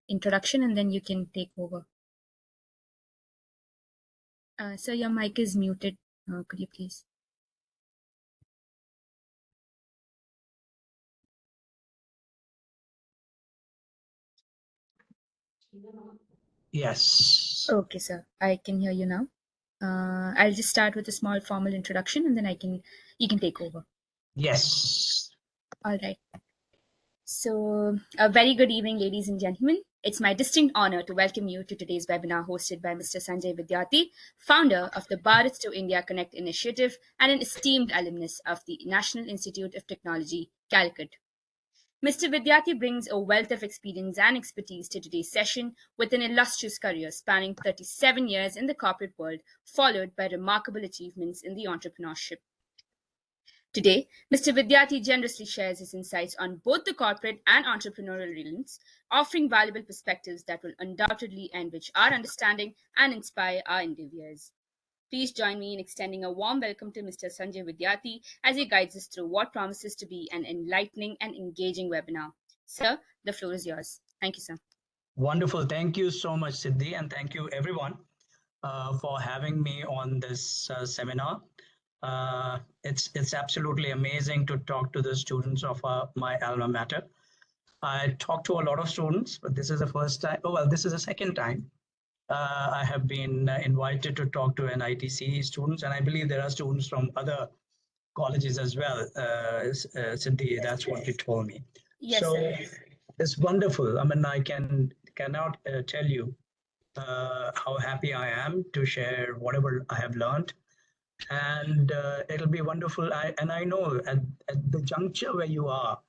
introduction, and then you can take over. Sir, your mic is muted. Could you please? Yes. Okay, sir. I can hear you now. I'll just start with a small formal introduction, and then you can take over. Yes. All right. So, a very good evening, ladies and gentlemen. It's my distinct honor to welcome you to today's webinar hosted by Mr. Sanjay Vidyarthi, founder of the Bharat to India Connect initiative and an esteemed alumnus of the National Institute of Technology, Calicut. Mr. Vidyarthi brings a wealth of experience and expertise to today's session with an illustrious career spanning 37 years in the corporate world, followed by remarkable achievements in the entrepreneurship. Today, Mr. Vidyarthi generously shares his insights on both the corporate and entrepreneurial realms, offering valuable perspectives that will undoubtedly enrich our understanding and inspire our endeavors. Please join me in extending a warm welcome to Mr. Sanjay Vidyarthi as he guides us through what promises to be an enlightening and engaging webinar. Sir, the floor is yours. Thank you, sir. Wonderful. Thank you so much, Siddhi, and thank you everyone for having me on this seminar. It's absolutely amazing to talk to the students of my alma mater. I talked to a lot of students, but this is the first time. Oh, well, this is the second time I have been invited to talk to NITC students, and I believe there are students from other colleges as well. Siddhi, that's what you told me. Yes, so sir. It's wonderful. I mean, I cannot tell you how happy I am to share whatever I have learned. And it'll be wonderful. I know at the juncture where you are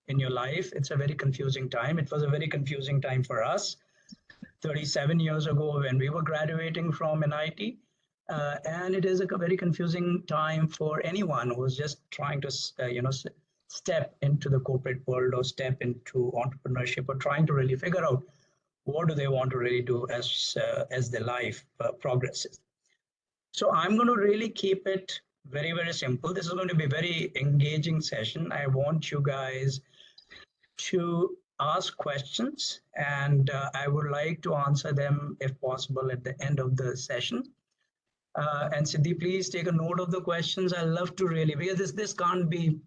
in your life, it's a very confusing time. It was a very confusing time for us 37 years ago when we were graduating from NIT. And it is a very confusing time for anyone who's just trying to, step into the corporate world or step into entrepreneurship or trying to really figure out what do they want to really do as their life progresses. So I'm going to really keep it very, very simple. This is going to be a very engaging session. I want you guys to ask questions, and I would like to answer them if possible at the end of the session. And Siddhi, please take a note of the questions. I love to really, because this can't be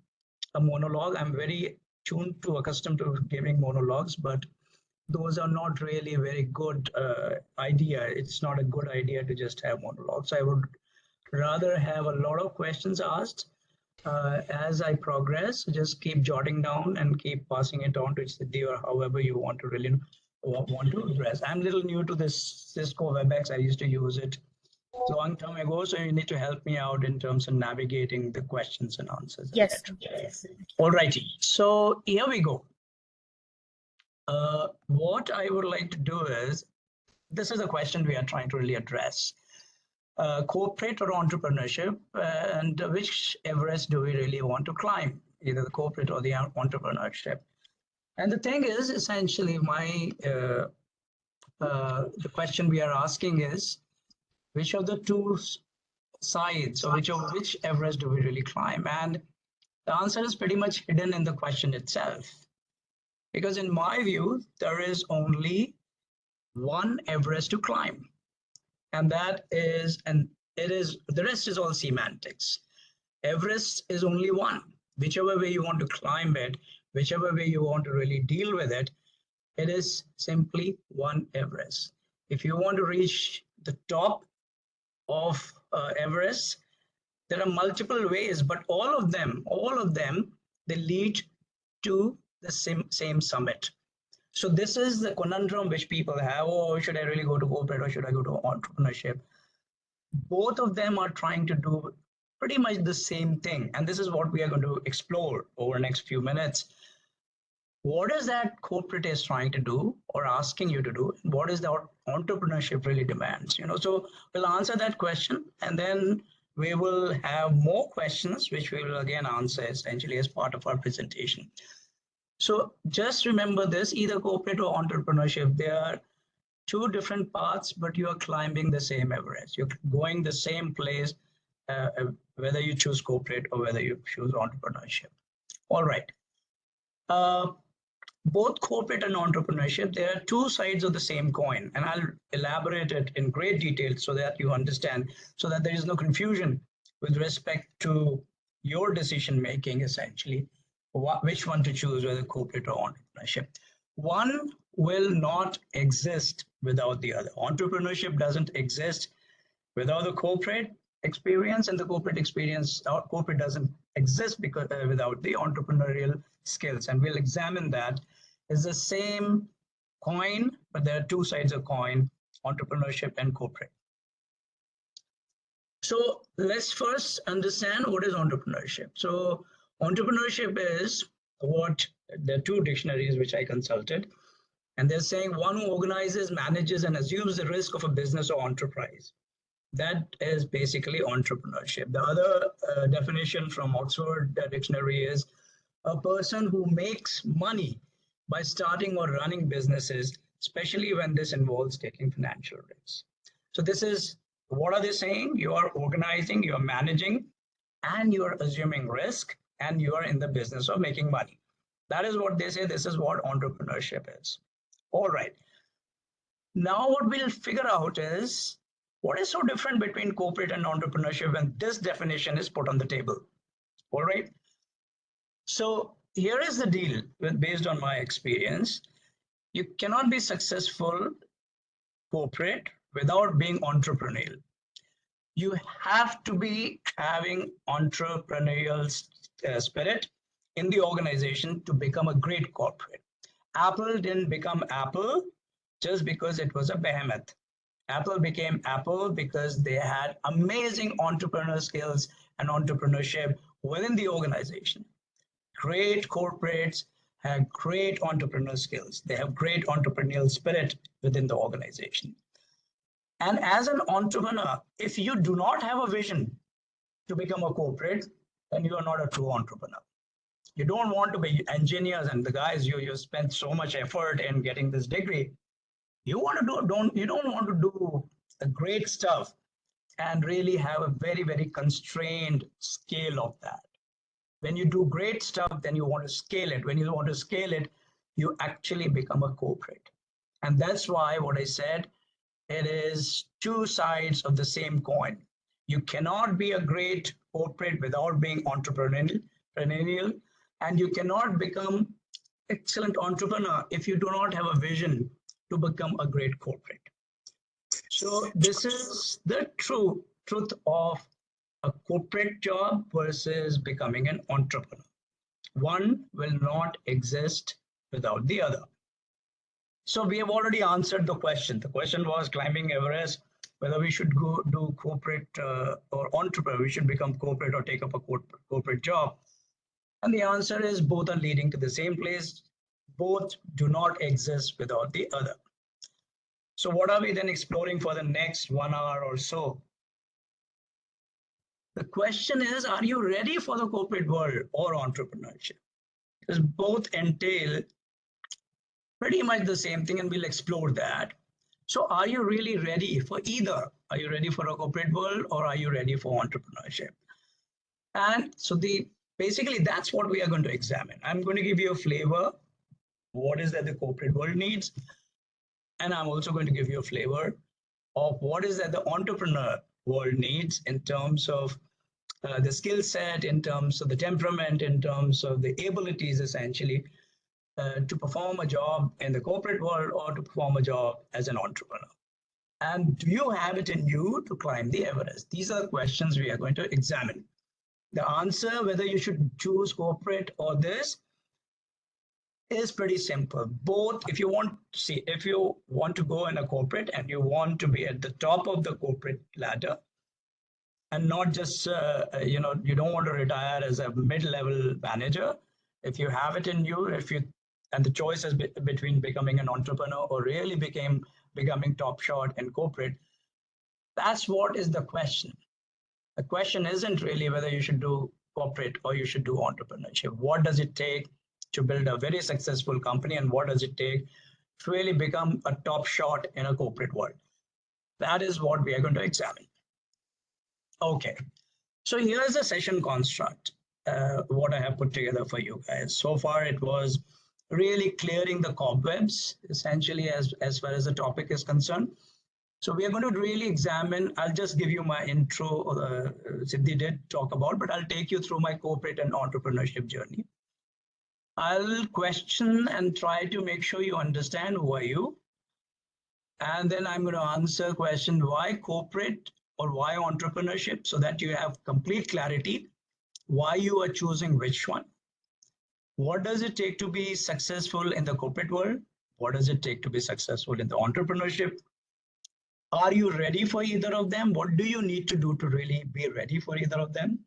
a monologue. I'm very accustomed to giving monologues, but those are not really a very good idea. It's not a good idea to just have monologues. I would rather have a lot of questions asked as I progress. Just keep jotting down and keep passing it on to Siddhi or however you want to really want to address. I'm a little new to this Cisco WebEx. I used to use it long time ago, so you need to help me out in terms of navigating the questions and answers. Yes. All righty. So here we go. What I would like to do is, this is a question we are trying to really address. Corporate or entrepreneurship, and which Everest do we really want to climb, either the corporate or the entrepreneurship? And the thing is, essentially, the question we are asking is, which of the two sides or which Everest do we really climb? And the answer is pretty much hidden in the question itself. Because in my view, there is only one Everest to climb. And the rest is all semantics. Everest is only one. Whichever way you want to climb it, whichever way you want to really deal with it, it is simply one Everest. If you want to reach the top of Everest, there are multiple ways, but all of them, they lead to the same summit. So this is the conundrum which people have. Oh, should I really go to corporate or should I go to entrepreneurship? Both of them are trying to do pretty much the same thing. And this is what we are going to explore over the next few minutes. What is that corporate is trying to do or asking you to do? What is the entrepreneurship really demands? So we'll answer that question, and then we will have more questions, which we will again answer essentially as part of our presentation. So just remember this, either corporate or entrepreneurship, they are two different paths, but you are climbing the same Everest. You're going the same place, whether you choose corporate or whether you choose entrepreneurship. All right. both corporate and entrepreneurship, there are two sides of the same coin, and I'll elaborate it in great detail so that you understand, so that there is no confusion with respect to your decision making, essentially, which one to choose, whether corporate or entrepreneurship. One will not exist without the other. Entrepreneurship doesn't exist without the corporate experience, and the corporate experience, or corporate doesn't exist because without the entrepreneurial skills. And we'll examine that. It's the same coin, but there are two sides of coin: entrepreneurship and corporate. So let's first understand what is entrepreneurship. So entrepreneurship is what the two dictionaries which I consulted, and they're saying one who organizes, manages, and assumes the risk of a business or enterprise. That is basically entrepreneurship. The other definition from Oxford Dictionary is a person who makes money by starting or running businesses, especially when this involves taking financial risks. So this is, what are they saying? You are organizing, you are managing, and you are assuming risk, and you are in the business of making money. That is what they say. This is what entrepreneurship is. All right. Now what we'll figure out is, what is so different between corporate and entrepreneurship when this definition is put on the table? All right. So here is the deal based on my experience. You cannot be successful corporate without being entrepreneurial. You have to be having entrepreneurial spirit in the organization to become a great corporate. Apple didn't become Apple just because it was a behemoth. Apple became Apple because they had amazing entrepreneurial skills and entrepreneurship within the organization. Great corporates have great entrepreneurial skills. They have great entrepreneurial spirit within the organization. And as an entrepreneur, if you do not have a vision to become a corporate, then you are not a true entrepreneur. You don't want to be engineers and the guys you spent so much effort in getting this degree. You want to you don't want to do the great stuff and really have a very, very constrained scale of that. When you do great stuff, then you want to scale it. When you want to scale it, you actually become a corporate. And that's why what I said, it is two sides of the same coin. You cannot be a great corporate without being entrepreneurial, and you cannot become excellent entrepreneur if you do not have a vision to become a great corporate. So this is the truth of a corporate job versus becoming an entrepreneur. One will not exist without the other. So we have already answered the question. The question was climbing Everest, whether we should go do corporate or entrepreneur, we should become corporate or take up a corporate job. And the answer is both are leading to the same place. Both do not exist without the other. So what are we then exploring for the next 1 hour or so? The question is, are you ready for the corporate world or entrepreneurship? Because both entail pretty much the same thing, and we'll explore that. So are you really ready for either? Are you ready for a corporate world or are you ready for entrepreneurship? And so basically that's what we are going to examine. I'm going to give you a flavor. What is that the corporate world needs? And I'm also going to give you a flavor of what is that the entrepreneur world needs in terms of the skill set, in terms of the temperament, in terms of the abilities, essentially, to perform a job in the corporate world or to perform a job as an entrepreneur. And do you have it in you to climb the Everest? These are the questions we are going to examine. The answer, whether you should choose corporate or this, is pretty simple. Both, if you want to go in a corporate and you want to be at the top of the corporate ladder and not just you don't want to retire as a mid-level manager. If you have it in you, and the choice is between becoming an entrepreneur or really becoming top shot in corporate, that's what is the question. The question isn't really whether you should do corporate or you should do entrepreneurship. What does it take to build a very successful company, and what does it take to really become a top shot in a corporate world? That is what we are going to examine. Okay, so here's a session construct, what I have put together for you guys. So far it was really clearing the cobwebs, essentially, as far as the topic is concerned. So we are going to really examine, I'll just give you my intro, Siddhi did talk about, but I'll take you through my corporate and entrepreneurship journey. I'll question and try to make sure you understand who are you. And then I'm going to answer question why corporate or why entrepreneurship, so that you have complete clarity why you are choosing which one. What does it take to be successful in the corporate world? What does it take to be successful in the entrepreneurship? Are you ready for either of them? What do you need to do to really be ready for either of them?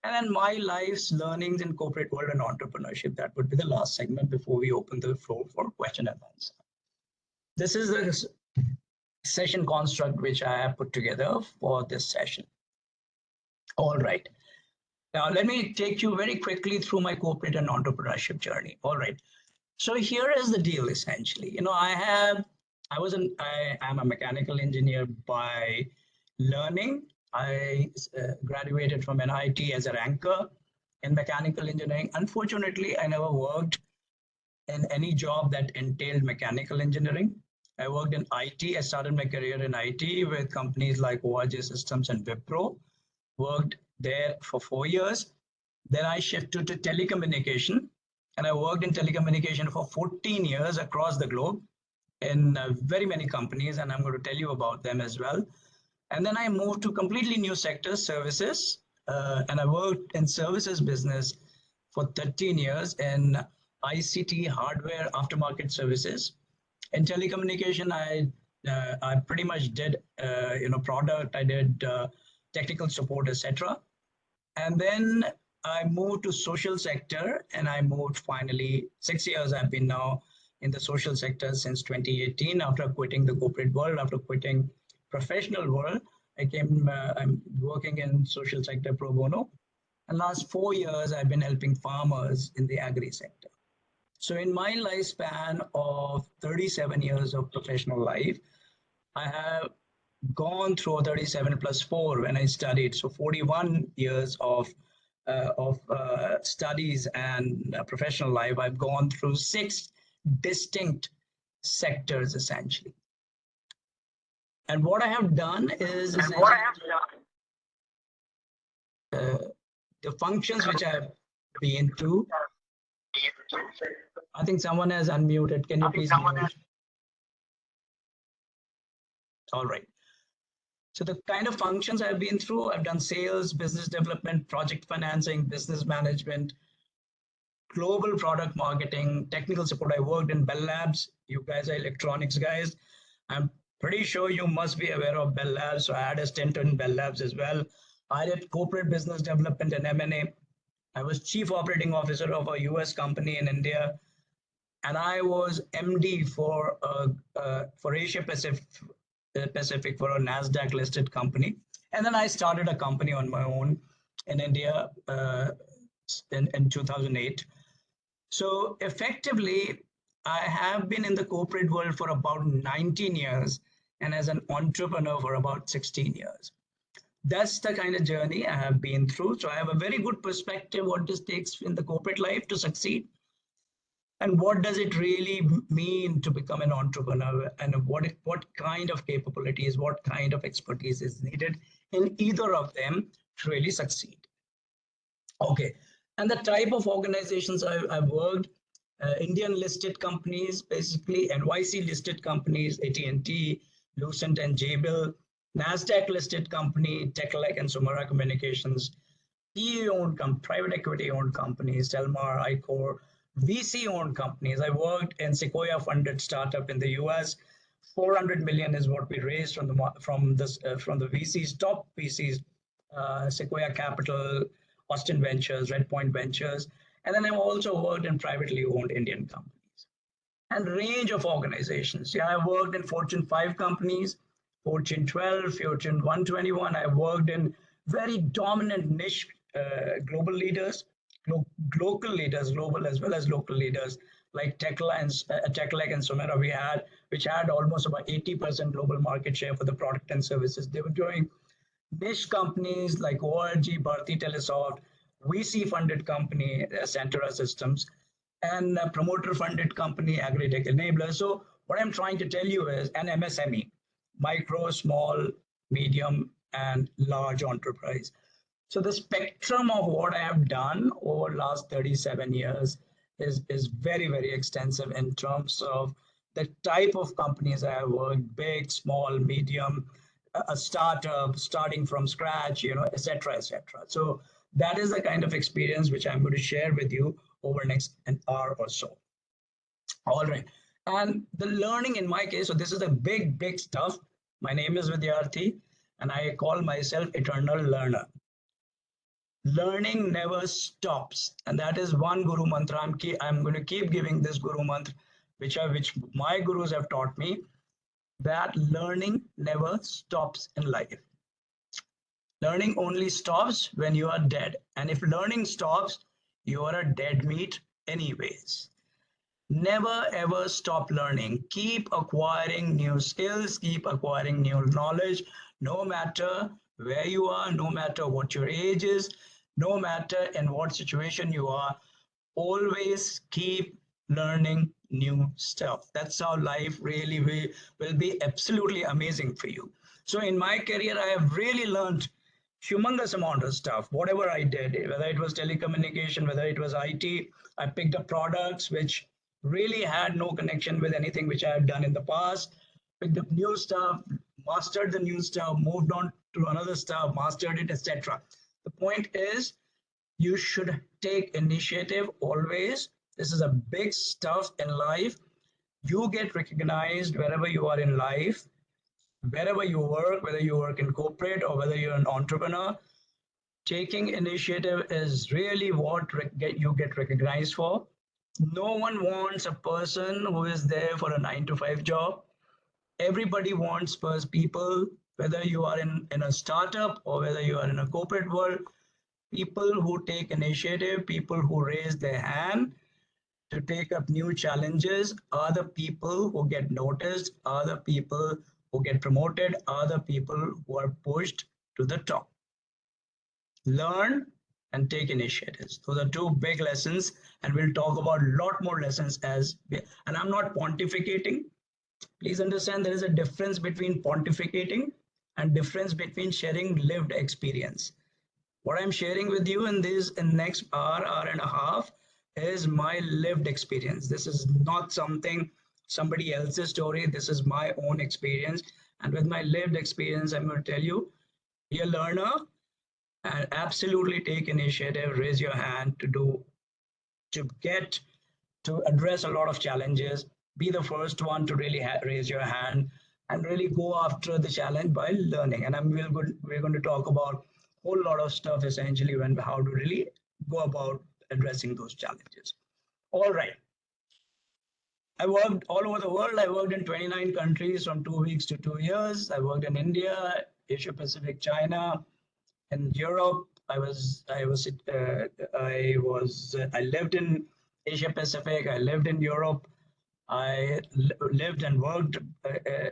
And then my life's learnings in corporate world and entrepreneurship. That would be the last segment before we open the floor for question and answer. This is the session construct which I have put together for this session. All right. Now, let me take you very quickly through my corporate and entrepreneurship journey. All right. So here is the deal, essentially. You know, I am a mechanical engineer by learning. I graduated from NIT as a ranker in mechanical engineering. Unfortunately, I never worked in any job that entailed mechanical engineering. I worked in IT. I started my career in IT with companies like ORG Systems and Wipro. Worked there for 4 years. Then I shifted to telecommunication, and I worked in telecommunication for 14 years across the globe in very many companies, and I'm going to tell you about them as well. And then I moved to completely new sectors, services, and I worked in services business for 13 years in ICT, hardware, aftermarket services. In telecommunication, I pretty much did product. I did technical support, etc. And then I moved to social sector, and I moved finally 6 years. I've been now in the social sector since 2018. After quitting the corporate world, after quitting professional world, I'm working in social sector pro bono. And last 4 years, I've been helping farmers in the agri sector. So in my lifespan of 37 years of professional life, I have gone through 37 plus 4 when I studied. So 41 years of studies and professional life. I've gone through 6 distinct sectors, essentially. And what I have done is the functions which I have been through. I think someone has unmuted. Can you please mute? All right. So the kind of functions I've been through, I've done sales, business development, project financing, business management, global product marketing, technical support. I worked in Bell Labs. You guys are electronics guys. I'm pretty sure you must be aware of Bell Labs. So I had a stint in Bell Labs as well. I did corporate business development and M&A. I was chief operating officer of a US company in India. And I was MD for Asia Pacific for a NASDAQ listed company. And then I started a company on my own in India in 2008. So effectively, I have been in the corporate world for about 19 years and as an entrepreneur for about 16 years. That's the kind of journey I have been through. So I have a very good perspective what this takes in the corporate life to succeed. And what does it really mean to become an entrepreneur, and what kind of capabilities, what kind of expertise is needed in either of them to really succeed. Okay, and the type of organizations I've worked, Indian listed companies, basically NYC listed companies, AT&T, Lucent and Jabil, NASDAQ listed company, Calicut and Sumera Communications, PE-owned, private equity-owned companies, Telmar, Icor, VC-owned companies. I worked in Sequoia-funded startup in the US. 400 million is what we raised from the VCs, top VCs, Sequoia Capital, Austin Ventures, Redpoint Ventures, and then I've also worked in privately owned Indian companies and range of organizations. Yeah, I worked in Fortune 5 companies, Fortune 12, Fortune 121. I worked in very dominant niche global leaders, local leaders, global as well as local leaders like Calicut and Sumera which had almost about 80% global market share for the product and services they were doing. Niche companies like ORG, Bharti Telesoft, VC funded company, Centura Systems. and a promoter funded company, agri-tech enabler. So what I'm trying to tell you is an MSME, micro, small, medium, and large enterprise. So the spectrum of what I have done over last 37 years is very, very extensive in terms of the type of companies I have worked, big, small, medium, a startup, starting from scratch, et cetera, et cetera. So that is the kind of experience which I'm going to share with you over next an hour or so. All right. And the learning in my case, so this is a big, big stuff. My name is Vidyarthi, and I call myself eternal learner. Learning never stops, and that is one guru mantra. I'm going to keep giving this guru mantra, which my gurus have taught me, that learning never stops in life. Learning only stops when you are dead, and if learning stops, you are a dead meat anyways. Never ever stop learning. Keep acquiring new skills, keep acquiring new knowledge, no matter where you are, no matter what your age is, no matter in what situation you are. Always keep learning new stuff. That's how life really will be absolutely amazing for you. So in my career, I have really learned humongous amount of stuff. Whatever I did, whether it was telecommunication, whether it was IT, I picked up products which really had no connection with anything which I had done in the past. Picked up new stuff, mastered the new stuff, moved on to another stuff, mastered it, etc. The point is, you should take initiative always. This is a big stuff in life. You get recognized wherever you are in life, wherever you work, whether you work in corporate or whether you're an entrepreneur. Taking initiative is really what you get recognized for. No one wants a person who is there for a 9 to 5 job. Everybody wants first people, whether you are in a startup or whether you are in a corporate world, people who take initiative, people who raise their hand to take up new challenges are the people who get noticed, are the people who get promoted, are the people who are pushed to the top. Learn and take initiatives. Those are two big lessons, and we'll talk about a lot more lessons and I'm not pontificating. Please understand there is a difference between pontificating and difference between sharing lived experience. What I'm sharing with you in next hour and a half is my lived experience. This is not somebody else's story. This is my own experience. And with my lived experience, I'm going to tell you, be a learner and absolutely take initiative, raise your hand to get to address a lot of challenges. Be the first one to really raise your hand and really go after the challenge by learning. And we're going to talk about a whole lot of stuff essentially when how to really go about addressing those challenges. All right. I worked all over the world. I worked in 29 countries from 2 weeks to 2 years. I worked in India, Asia Pacific, China, in Europe. I lived in Asia Pacific. I lived in Europe. I lived and worked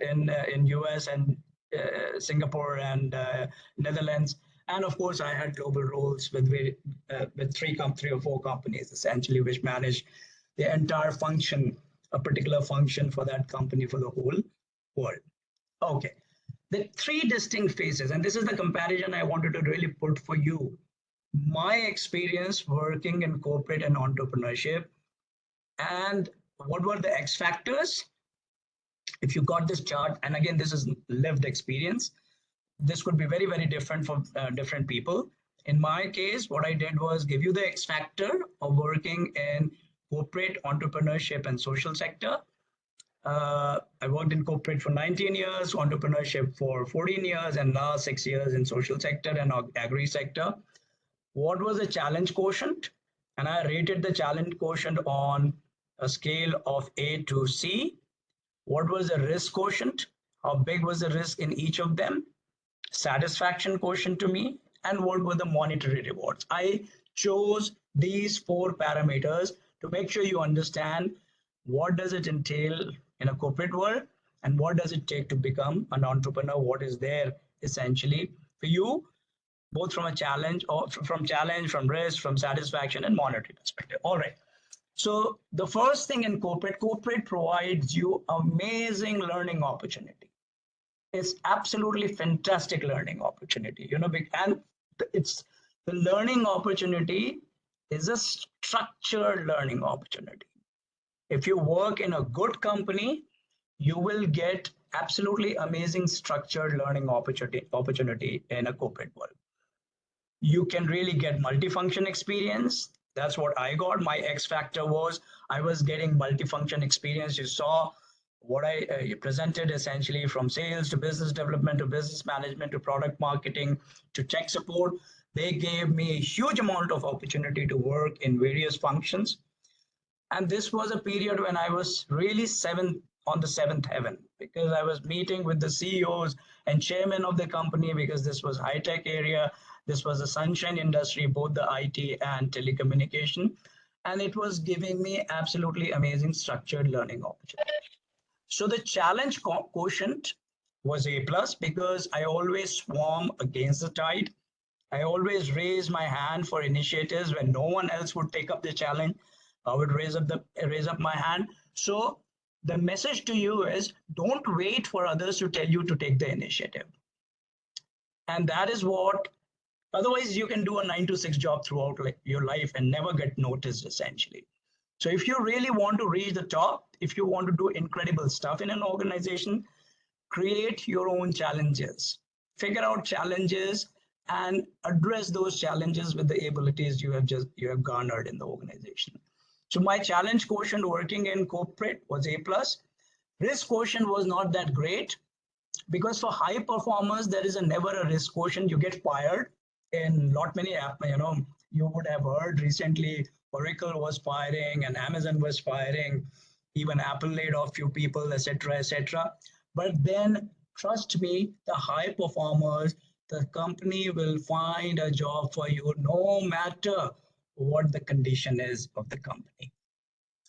in US and Singapore and Netherlands, and of course I had global roles with three or four companies essentially, which managed the entire function, a particular function for that company for the whole world. Okay, the three distinct phases, and this is the comparison I wanted to really put for you. My experience working in corporate and entrepreneurship, and what were the X factors? If you got this chart, and again, this is lived experience, this could be very, very different for different people. In my case, what I did was give you the X factor of working in corporate entrepreneurship and social sector. I worked in corporate for 19 years, entrepreneurship for 14 years, and now 6 years in social sector and agri sector. What was the challenge quotient? And I rated the challenge quotient on a scale of A to C. What was the risk quotient? How big was the risk in each of them? Satisfaction quotient to me, and what were the monetary rewards? I chose these four parameters to make sure you understand what does it entail in a corporate world and what does it take to become an entrepreneur, what is there essentially for you, both from a challenge or from risk, from satisfaction and monetary perspective. All right. So the first thing in corporate provides you amazing learning opportunity. It's absolutely fantastic learning opportunity, and it's the learning opportunity is a structured learning opportunity. If you work in a good company, you will get absolutely amazing structured learning opportunity in a corporate world. You can really get multifunction experience. That's what I got. My X factor was I was getting multifunction experience. You saw what I presented, essentially from sales to business development to business management to product marketing to tech support. They gave me a huge amount of opportunity to work in various functions. And this was a period when I was really on the seventh heaven, because I was meeting with the CEOs and chairman of the company, because this was high tech area. This was a sunshine industry, both the IT and telecommunication. And it was giving me absolutely amazing structured learning opportunity. So the challenge quotient was A plus, because I always swarm against the tide. I always raise my hand for initiatives when no one else would take up the challenge. I would raise up my hand. So the message to you is, don't wait for others to tell you to take the initiative. And that is what, otherwise you can do a 9 to 6 job throughout your life and never get noticed, essentially. So if you really want to reach the top, if you want to do incredible stuff in an organization, create your own challenges, figure out challenges and address those challenges with the abilities you have garnered in the organization. So my challenge quotient working in corporate was A plus. Risk quotient was not that great, because for high performers there is never a risk quotient. You get fired in lot many you would have heard recently Oracle was firing and Amazon was firing, even Apple laid off few people, etc., etc. But then trust me, the high performers, the company will find a job for you no matter what the condition is of the company.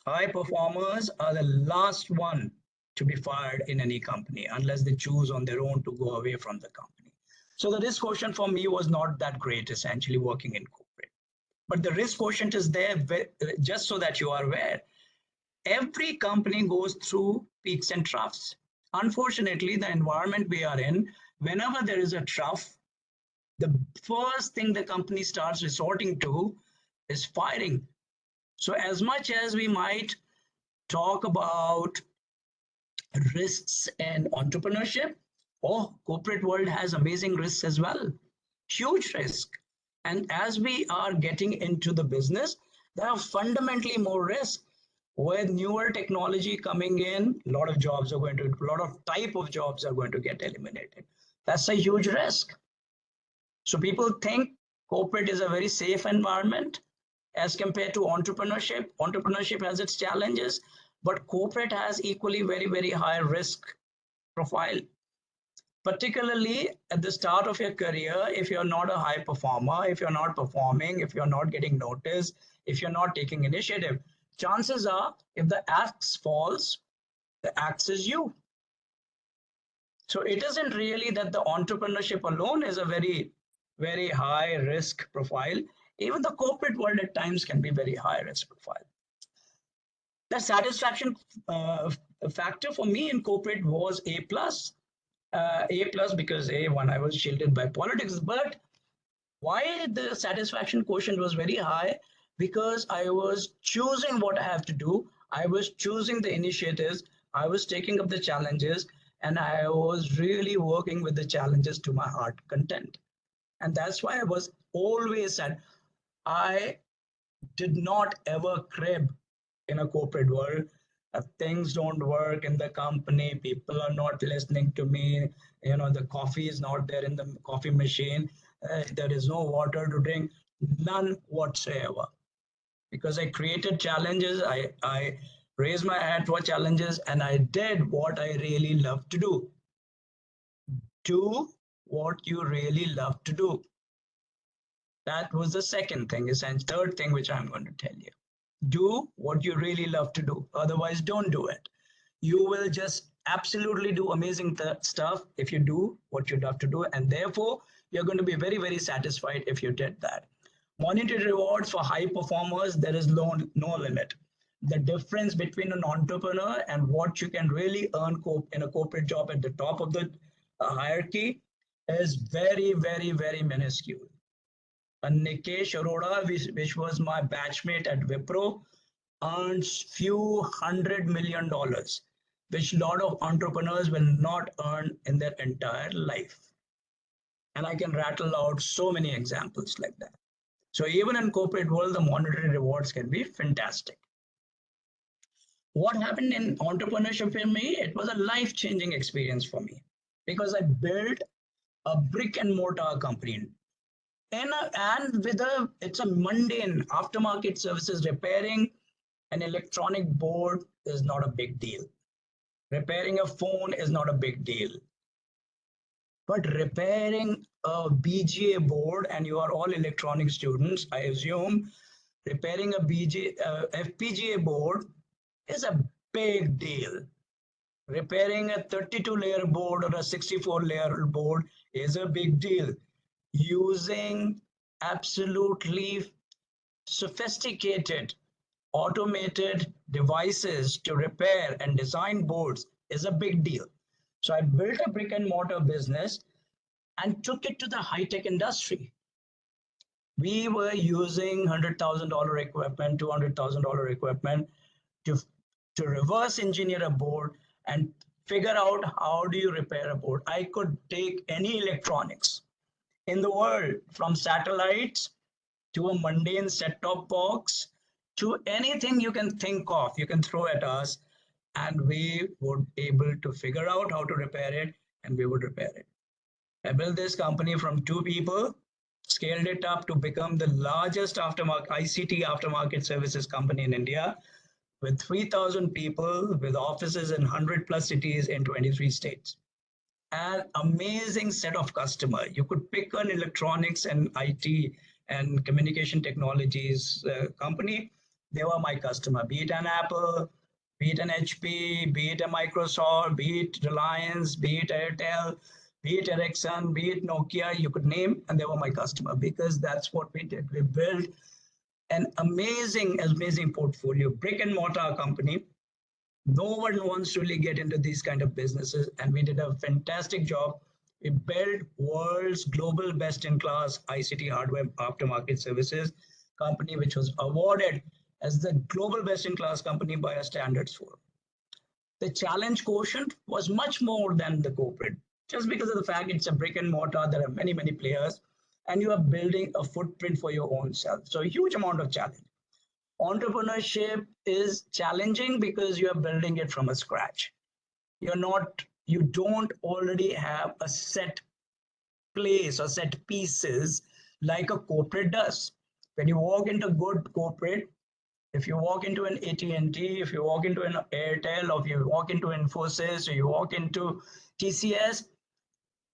High performers are the last one to be fired in any company unless they choose on their own to go away from the company. So the risk quotient for me was not that great, essentially, working in corporate. But the risk quotient is there, just so that you are aware. Every company goes through peaks and troughs. Unfortunately, the environment we are in, whenever there is a trough, the first thing the company starts resorting to is firing. So as much as we might talk about risks and entrepreneurship, corporate world has amazing risks as well, huge risk. And as we are getting into the business, there are fundamentally more risks. With newer technology coming in, a lot of type of jobs are going to get eliminated. That's a huge risk. So people think corporate is a very safe environment as compared to entrepreneurship. Entrepreneurship has its challenges, but corporate has equally very, very high risk profile. Particularly at the start of your career, if you're not a high performer, if you're not performing, if you're not getting noticed, if you're not taking initiative, chances are if the axe falls, the axe is you. So it isn't really that the entrepreneurship alone is a very, very high risk profile. Even the corporate world at times can be very high risk profile. The satisfaction factor for me in corporate was A plus. A plus because one, I was shielded by politics, but why the satisfaction quotient was very high? Because I was choosing what I have to do. I was choosing the initiatives. I was taking up the challenges, and I was really working with the challenges to my heart content. And that's why I was always sad. I did not ever crib in a corporate world. Things don't work in the company, people are not listening to me, the coffee is not there in the coffee machine, there is no water to drink, none whatsoever. Because I created challenges, I raised my hand for challenges, and I did what I really love to do. Do what you really love to do. That was the second thing, and third thing which I'm going to tell you. Do what you really love to do. Otherwise, don't do it. You will just absolutely do amazing stuff if you do what you love to do. And therefore, you're going to be very, very satisfied if you did that. Monetary rewards for high performers, there is no limit. the difference between an entrepreneur and what you can really earn in a corporate job at the top of the hierarchy is very, very, very minuscule. And Nikesh Arora, which was my batchmate at Wipro, earns few $100 million, which a lot of entrepreneurs will not earn in their entire life. And I can rattle out so many examples like that. So even in corporate world, the monetary rewards can be fantastic. What happened in entrepreneurship for me, it was a life-changing experience for me because I built a brick and mortar company. It's a mundane aftermarket services. Repairing an electronic board is not a big deal. Repairing a phone is not a big deal. But repairing a BGA board, and you are all electronic students, I assume, repairing a FPGA board is a big deal. Repairing a 32-layer board or a 64-layer board is a big deal. Using absolutely sophisticated automated devices to repair and design boards is a big deal. So I built a brick and mortar business and took it to the high-tech industry. We were using $100,000 equipment, $200,000 equipment to reverse engineer a board and figure out how do you repair a board. I could take any electronics in the world, from satellites to a mundane set-top box to anything you can think of, you can throw at us, and we would able to figure out how to repair it, and we would repair it. I built this company from 2 people, scaled it up to become the largest ICT aftermarket services company in India, with 3,000 people, with offices in 100 plus cities in 23 states. An amazing set of customer. You could pick an electronics and IT and communication technologies company. They were my customer, be it an Apple, be it an HP, be it a Microsoft, be it Reliance, be it Airtel, be it Ericsson, be it Nokia, you could name, and they were my customer because that's what we did. We built an amazing, amazing portfolio, brick and mortar company. No one wants to really get into these kind of businesses, and we did a fantastic job. We built world's global best-in-class ICT hardware aftermarket services company, which was awarded as the global best-in-class company by a standards forum. The challenge quotient was much more than the corporate, just because of the fact it's a brick and mortar. There are many, many players, and you are building a footprint for your own self. So a huge amount of challenge. Entrepreneurship is challenging because you are building it from a scratch. You don't already have a set place or set pieces like a corporate does. When you walk into good corporate, if you walk into an AT&T, if you walk into an Airtel, or if you walk into Infosys, or you walk into TCS,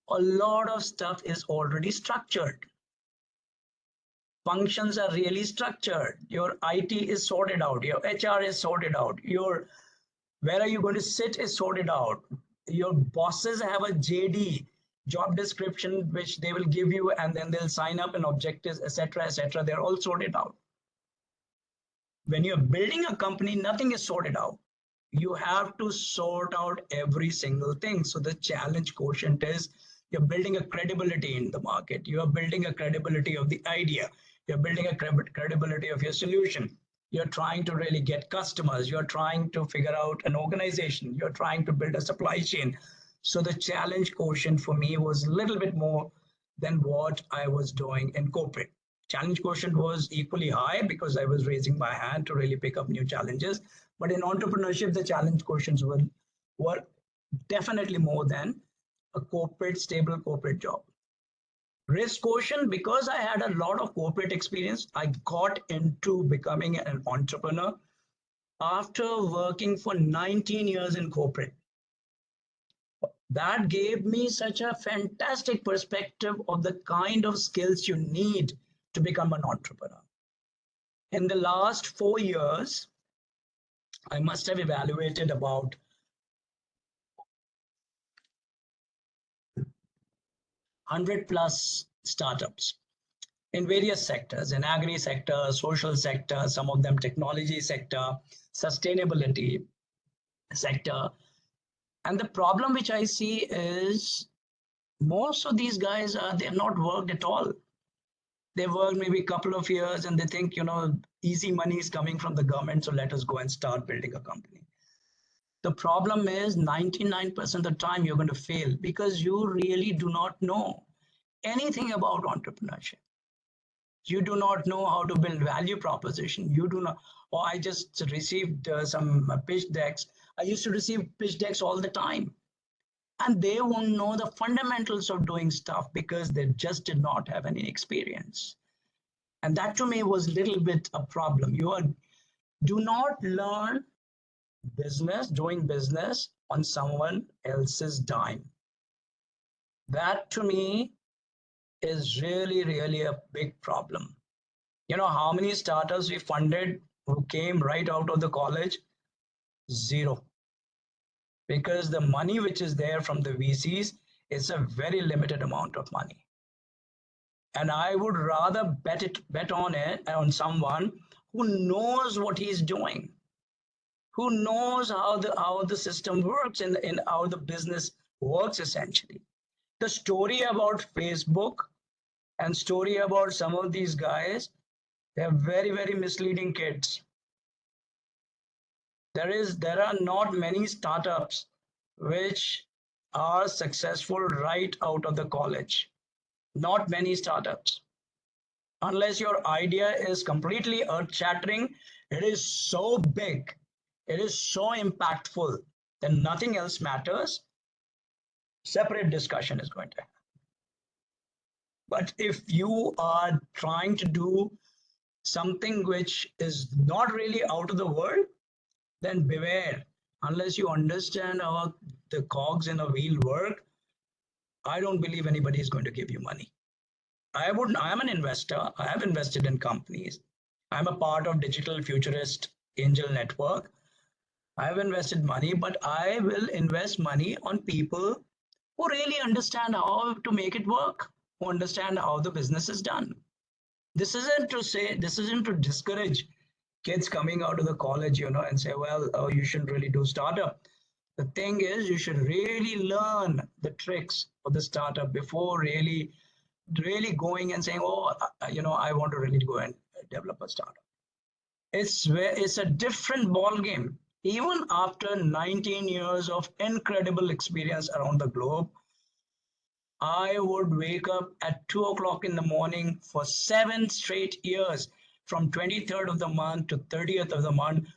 a lot of stuff is already structured. Functions are really structured. Your IT is sorted out. Your HR is sorted out. Where are you going to sit is sorted out. Your bosses have a JD, job description, which they will give you, and then they'll sign up and objectives, etc., etc. They're all sorted out. When you're building a company, nothing is sorted out. You have to sort out every single thing. So the challenge quotient is you're building a credibility in the market. You're building a credibility of the idea. You're building a credibility of your solution. You're trying to really get customers. You're trying to figure out an organization. You're trying to build a supply chain. So the challenge quotient for me was a little bit more than what I was doing in corporate. Challenge quotient was equally high because I was raising my hand to really pick up new challenges. But in entrepreneurship, the challenge quotients were definitely more than a stable corporate job. Risk quotient, because I had a lot of corporate experience, I got into becoming an entrepreneur after working for 19 years in corporate. That gave me such a fantastic perspective of the kind of skills you need to become an entrepreneur. In the last 4 years, I must have evaluated about 100 plus startups. in various sectors, in agri sector, social sector, some of them technology sector, sustainability sector. And the problem which I see is most of these guys they have not worked at all. They work maybe a couple of years and they think, easy money is coming from the government, so let us go and start building a company. The problem is 99% of the time you're going to fail because you really do not know anything about entrepreneurship. You do not know how to build value proposition. You do not. Or I just received some pitch decks. I used to receive pitch decks all the time, and they won't know the fundamentals of doing stuff because they just did not have any experience. And that to me was a little bit a problem. Do not learn doing business on someone else's dime. That to me is really, really a big problem. You know how many startups we funded who came right out of the college? Zero. Because the money which is there from the VCs is a very limited amount of money. And I would rather bet on someone who knows what he's doing, who knows how the system works and how the business works essentially. The story about Facebook and story about some of these guys, they're very, very misleading kids. There are not many startups which are successful right out of the college. Not many startups. Unless your idea is completely earth-shattering, it is so big, it is so impactful, then nothing else matters. Separate discussion is going to happen. But if you are trying to do something which is not really out of the world, then beware. Unless you understand how the cogs in a wheel work, I don't believe anybody is going to give you money. I'm an investor. I have invested in companies. I'm a part of Digital Futurist Angel Network. I have invested money, but I will invest money on people who really understand how to make it work, who understand how the business is done. This isn't to discourage kids coming out of the college, and say, well, oh, you shouldn't really do startup. The thing is, you should really learn the tricks of the startup before really going and saying, oh, I want to really go and develop a startup. It's a different ball game. Even after 19 years of incredible experience around the globe, I would wake up at 2 o'clock in the morning for 7 straight years, from 23rd of the month to 30th of the month,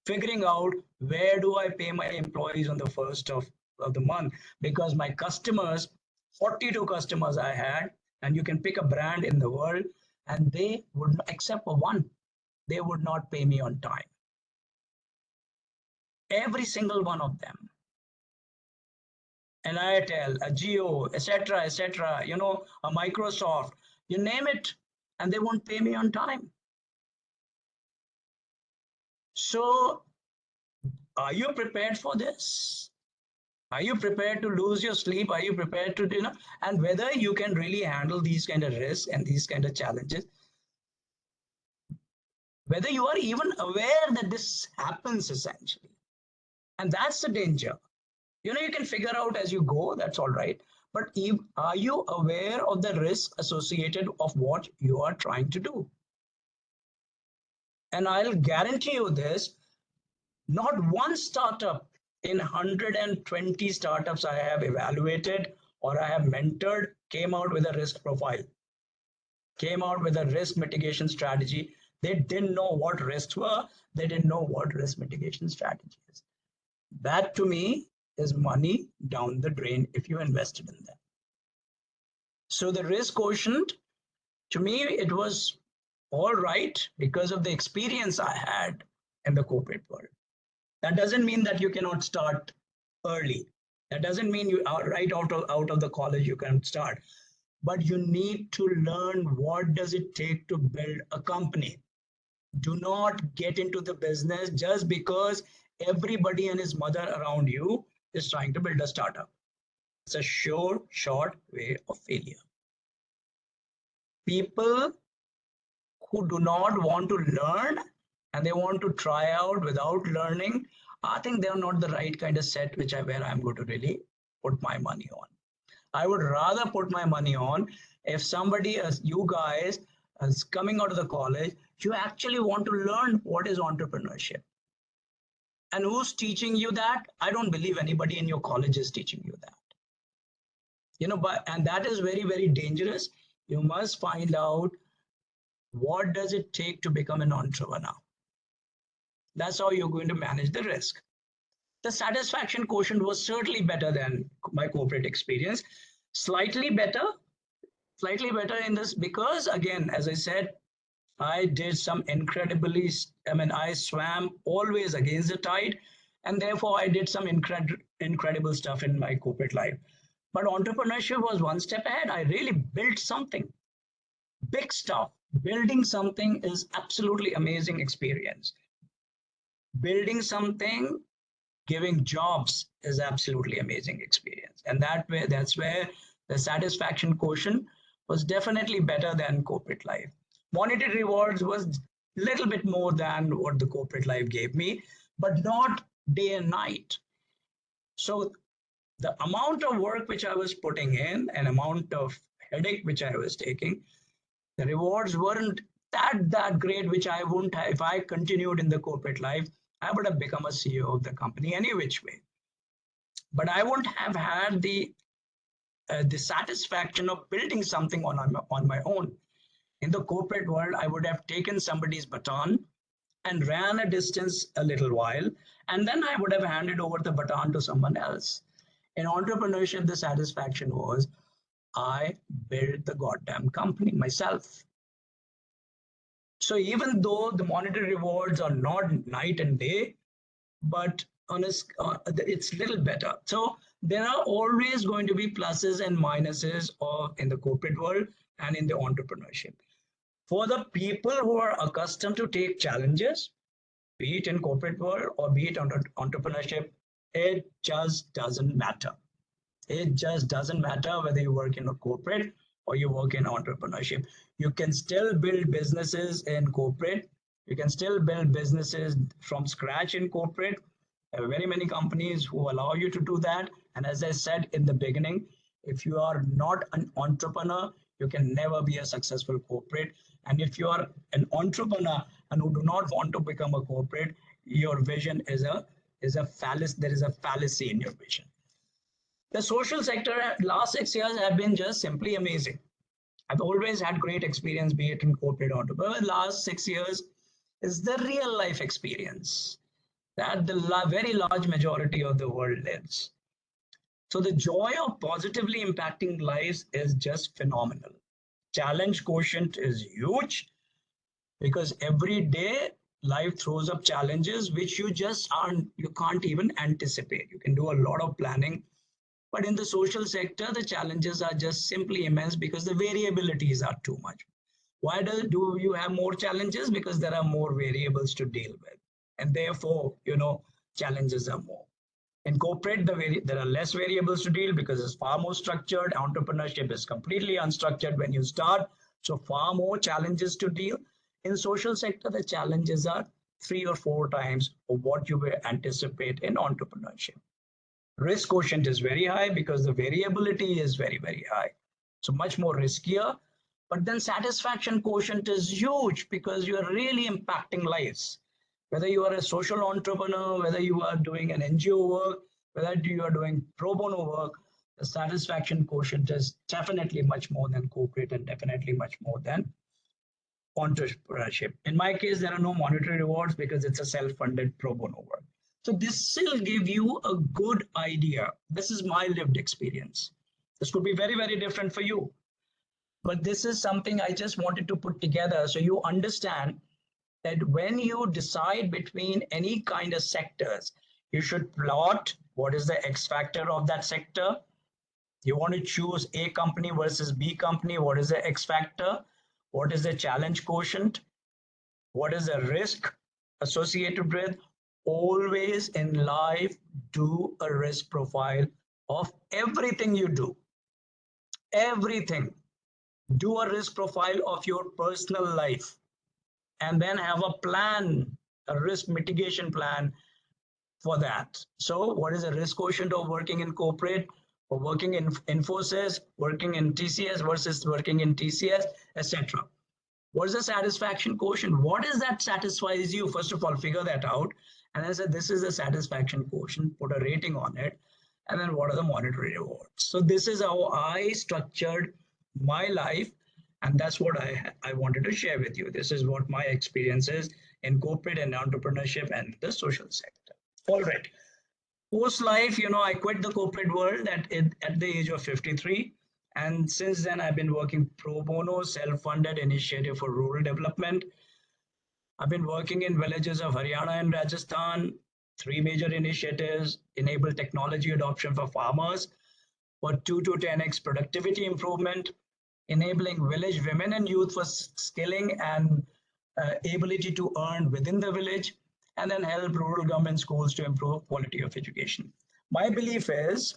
figuring out where do I pay my employees on the first of the month, because my customers, 42 customers I had, and you can pick a brand in the world, and they would, except for one, they would not pay me on time. Every single one of them. An Airtel, a Geo, etc., a Microsoft, you name it, and they won't pay me on time. So, are you prepared for this? Are you prepared to lose your sleep? Are you prepared to, and whether you can really handle these kind of risks and these kind of challenges, whether you are even aware that this happens essentially. And that's the danger. You can figure out as you go, that's all right. But are you aware of the risk associated of what you are trying to do? And I'll guarantee you this, not one startup in 120 startups I have evaluated or I have mentored came out with a risk profile, came out with a risk mitigation strategy. They didn't know what risks were. They didn't know what risk mitigation strategy is. That to me is money down the drain if you invested in that. So the risk quotient, to me, it was all right because of the experience I had in the corporate world. That doesn't mean that you cannot start early. That doesn't mean you are right out of the college you can start. But you need to learn what does it take to build a company. Do not get into the business just because everybody and his mother around you is trying to build a startup. It's a sure, short way of failure. People who do not want to learn and they want to try out without learning, I think they're not the right kind of set where I'm going to really put my money on. I would rather put my money on if somebody, as you guys, is coming out of the college, you actually want to learn what is entrepreneurship. And who's teaching you that? I don't believe anybody in your college is teaching you that. And that is very, very dangerous. You must find out what does it take to become an entrepreneur. That's how you're going to manage the risk. The satisfaction quotient was certainly better than my corporate experience. Slightly better in this because, again, as I said, I did some I swam always against the tide, and therefore I did some incredible stuff in my corporate life. But entrepreneurship was one step ahead. I really built something, big stuff. Building something is absolutely amazing experience. Building something, giving jobs is absolutely amazing experience. And that's where the satisfaction quotient was definitely better than corporate life. Monetary rewards was a little bit more than what the corporate life gave me, but not day and night. So the amount of work which I was putting in and amount of headache which I was taking, the rewards weren't that great, which I wouldn't have. If I continued in the corporate life, I would have become a CEO of the company any which way. But I wouldn't have had the satisfaction of building something on my own. In the corporate world, I would have taken somebody's baton and ran a distance a little while, and then I would have handed over the baton to someone else. In entrepreneurship, the satisfaction was I built the goddamn company myself. So even though the monetary rewards are not night and day, but it's a little better. So there are always going to be pluses and minuses in the corporate world and in the entrepreneurship. For the people who are accustomed to take challenges, be it in corporate world or be it under entrepreneurship, it just doesn't matter. It just doesn't matter whether you work in a corporate or you work in entrepreneurship. You can still build businesses in corporate. You can still build businesses from scratch in corporate. There are very many companies who allow you to do that. And as I said in the beginning, if you are not an entrepreneur, you can never be a successful corporate. And if you are an entrepreneur and who do not want to become a corporate, your vision is a fallacy. There is a fallacy in your vision. The social sector last 6 years have been just simply amazing. I've always had great experience, be it in corporate or entrepreneur. The last 6 years is the real life experience that the very large majority of the world lives. So the joy of positively impacting lives is just phenomenal. Challenge quotient is huge because every day life throws up challenges which you can't even anticipate. You can do a lot of planning, but in the social sector, the challenges are just simply immense because the variabilities are too much. Why do you have more challenges? Because there are more variables to deal with, and therefore, challenges are more. In corporate, there are less variables to deal because it's far more structured. Entrepreneurship is completely unstructured when you start, so far more challenges to deal. In social sector, the challenges are 3 or 4 times of what you will anticipate in entrepreneurship. Risk quotient is very high because the variability is very, very high. So much more riskier. But then satisfaction quotient is huge because you are really impacting lives. Whether you are a social entrepreneur, whether you are doing an NGO work, whether you are doing pro bono work, the satisfaction quotient is definitely much more than corporate and definitely much more than entrepreneurship. In my case, there are no monetary rewards because it's a self-funded pro bono work. So this will give you a good idea. This is my lived experience. This could be very, very different for you. But this is something I just wanted to put together so you understand that when you decide between any kind of sectors, you should plot what is the X factor of that sector. You want to choose A company versus B company. What is the X factor? What is the challenge quotient? What is the risk associated with? Always in life, do a risk profile of everything you do. Everything. Do a risk profile of your personal life. and then have a plan, a risk mitigation plan for that. So what is the risk quotient of working in corporate or working in Infosys, working in TCS versus working in TCS, etc.? What is the satisfaction quotient? What is that satisfies you? First of all, figure that out. And I said, this is the satisfaction quotient, put a rating on it. And then what are the monetary rewards? So this is how I structured my life. And that's what I wanted to share with you. This is what my experience is in corporate and entrepreneurship and the social sector. All right. Post life, I quit the corporate world at the age of 53. And since then, I've been working pro bono, self-funded initiative for rural development. I've been working in villages of Haryana and Rajasthan, 3 major initiatives, enable technology adoption for farmers, for 2 to 10x productivity improvement, enabling village women and youth for skilling and ability to earn within the village, and then help rural government schools to improve quality of education. My belief is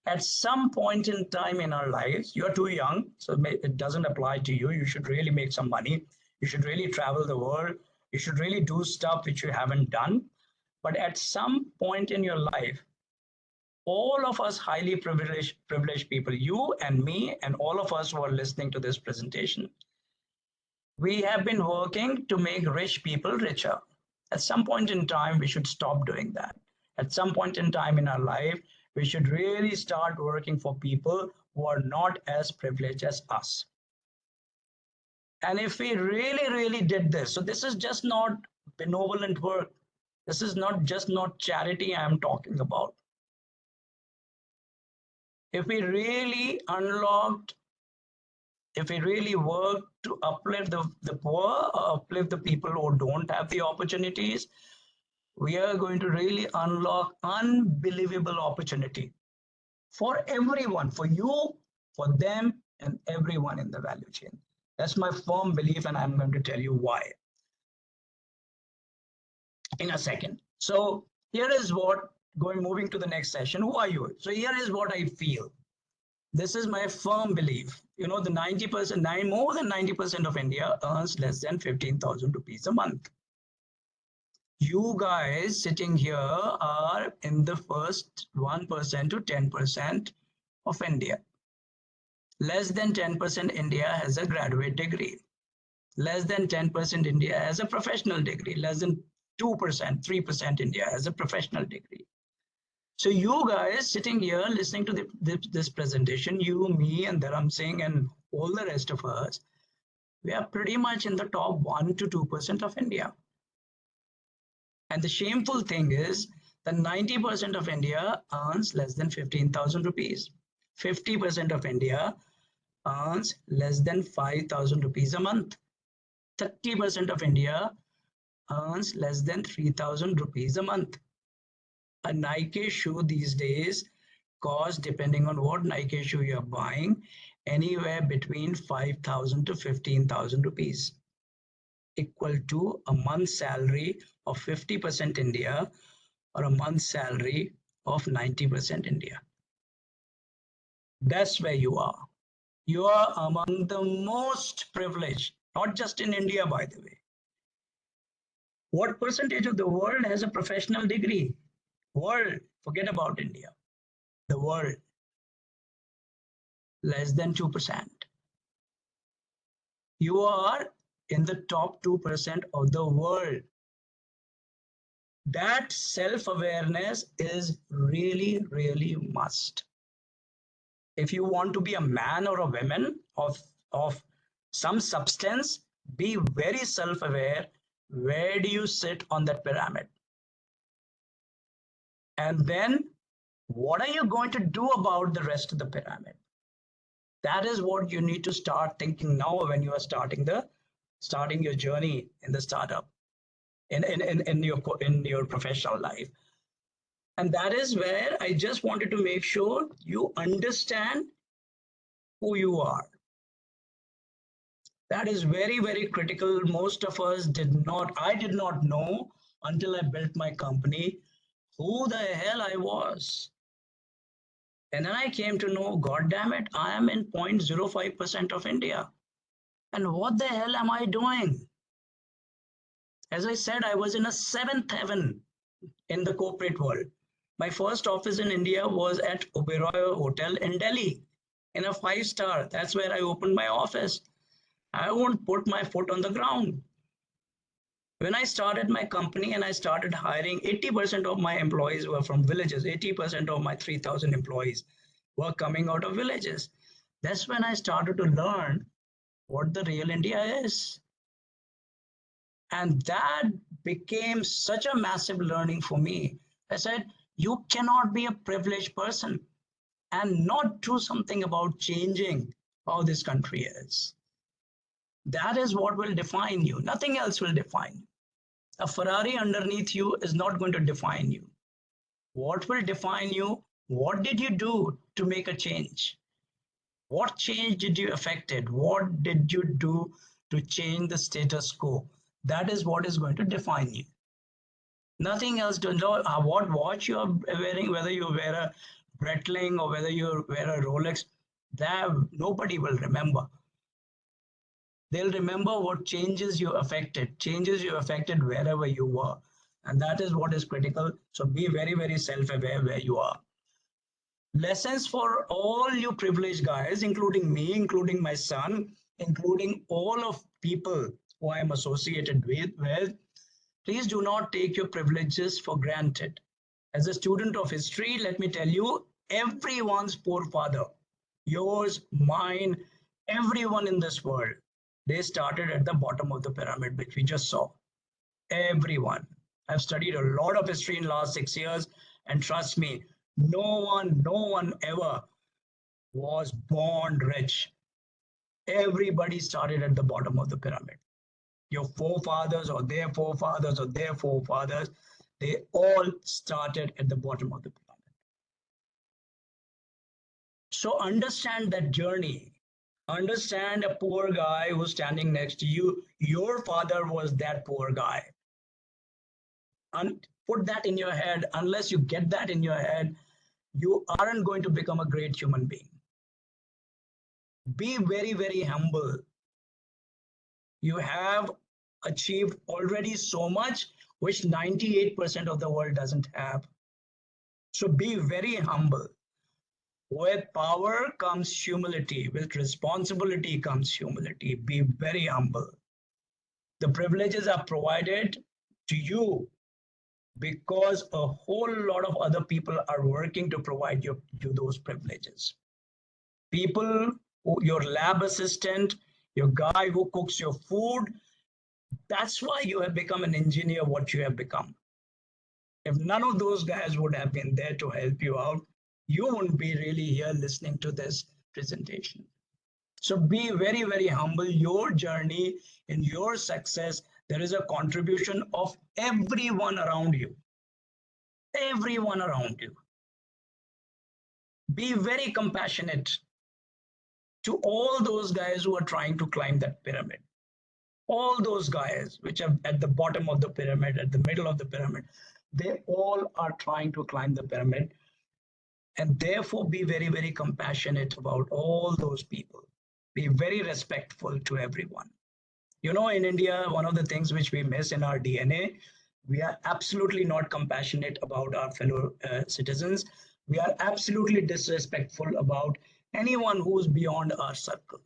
at some point in time in our lives, you're too young, so it doesn't apply to you. You should really make some money. You should really travel the world. You should really do stuff which you haven't done. But at some point in your life, all of us highly privileged people, you and me and all of us who are listening to this presentation, we have been working to make rich people richer. At some point in time, we should stop doing that. At some point in time in our life, we should really start working for people who are not as privileged as us. And if we really did this, so this is just not benevolent work. This is not charity I'm talking about. If we really unlocked, if we really work to uplift the poor, uplift the people who don't have the opportunities, we are going to really unlock unbelievable opportunity for everyone, for you, for them, and everyone in the value chain. That's my firm belief, and I'm going to tell you why in a second. So here is what, moving to the next session. Who are you? So here is what I feel. This is my firm belief. The 90%, more than 90% of India earns less than 15,000 rupees a month. You guys sitting here are in the first 1% to 10% of India. Less than 10% India has a graduate degree. Less than 10% India has a professional degree. Less than 2%, 3% India has a professional degree. So you guys sitting here listening to this presentation, you, me, and Dharam Singh, and all the rest of us, we are pretty much in the top 1 to 2% of India. And the shameful thing is that 90% of India earns less than 15,000 rupees. 50% of India earns less than 5,000 rupees a month. 30% of India earns less than 3,000 rupees a month. A Nike shoe these days costs, depending on what Nike shoe you're buying, anywhere between 5,000 to 15,000 rupees, equal to a month's salary of 50% India or a month's salary of 90% India. That's where you are. You are among the most privileged, not just in India, by the way. What percentage of the world has a professional degree? World, forget about India. The world, less than 2%. You are in the top 2% of the world. That self-awareness is really must. If you want to be a man or a woman of some substance, be very self-aware. Where do you sit on that pyramid? And then what are you going to do about the rest of the pyramid? That is what you need to start thinking now when you are starting your journey in the startup, in your professional life. And that is where I just wanted to make sure you understand who you are. That is very critical. Most of us I did not know until I built my company who the hell I was. And then I came to know, God damn it, I am in 0.05% of India. And what the hell am I doing? As I said, I was in a seventh heaven in the corporate world. My first office in India was at Oberoi Hotel in Delhi, in a 5-star. That's where I opened my office. I won't put my foot on the ground. When I started my company and I started hiring, 80% of my employees were from villages. 80% of my 3,000 employees were coming out of villages. That's when I started to learn what the real India is. And that became such a massive learning for me. I said, you cannot be a privileged person and not do something about changing how this country is. That is what will define you. Nothing else will define you. A Ferrari underneath you is not going to define you. What will define you? What did you do to make a change? What change did you affected? What did you do to change the status quo? That is what is going to define you. Nothing else to know what watch you are wearing, whether you wear a Breitling or whether you wear a Rolex, that nobody will remember. They'll remember what changes you affected wherever you were. And that is what is critical. So be very, very self-aware where you are. Lessons for all you privileged guys, including me, including my son, including all of people who I am associated with, please do not take your privileges for granted. As a student of history, let me tell you, everyone's forefather, yours, mine, everyone in this world, they started at the bottom of the pyramid, which we just saw. Everyone. I've studied a lot of history in the last 6 years, and trust me, no one ever was born rich. Everybody started at the bottom of the pyramid. Your forefathers or their forefathers or their forefathers, they all started at the bottom of the pyramid. So understand that journey. Understand a poor guy who's standing next to you. Your father was that poor guy. And put that in your head. Unless you get that in your head, you aren't going to become a great human being. Be very, very humble. You have achieved already so much, which 98% of the world doesn't have. So be very humble. With power comes humility. With responsibility comes humility. Be very humble. The privileges are provided to you because a whole lot of other people are working to provide you those privileges. People, your lab assistant, your guy who cooks your food, that's why you have become an engineer, what you have become. If none of those guys would have been there to help you out, you wouldn't be really here listening to this presentation. So be very, very humble. Your journey in your success, there is a contribution of everyone around you. Everyone around you. Be very compassionate to all those guys who are trying to climb that pyramid. All those guys which are at the bottom of the pyramid, at the middle of the pyramid, they all are trying to climb the pyramid. And therefore be very, very compassionate about all those people. Be very respectful to everyone. You know, in India, one of the things which we miss in our DNA, we are absolutely not compassionate about our fellow citizens. We are absolutely disrespectful about anyone who is beyond our circle.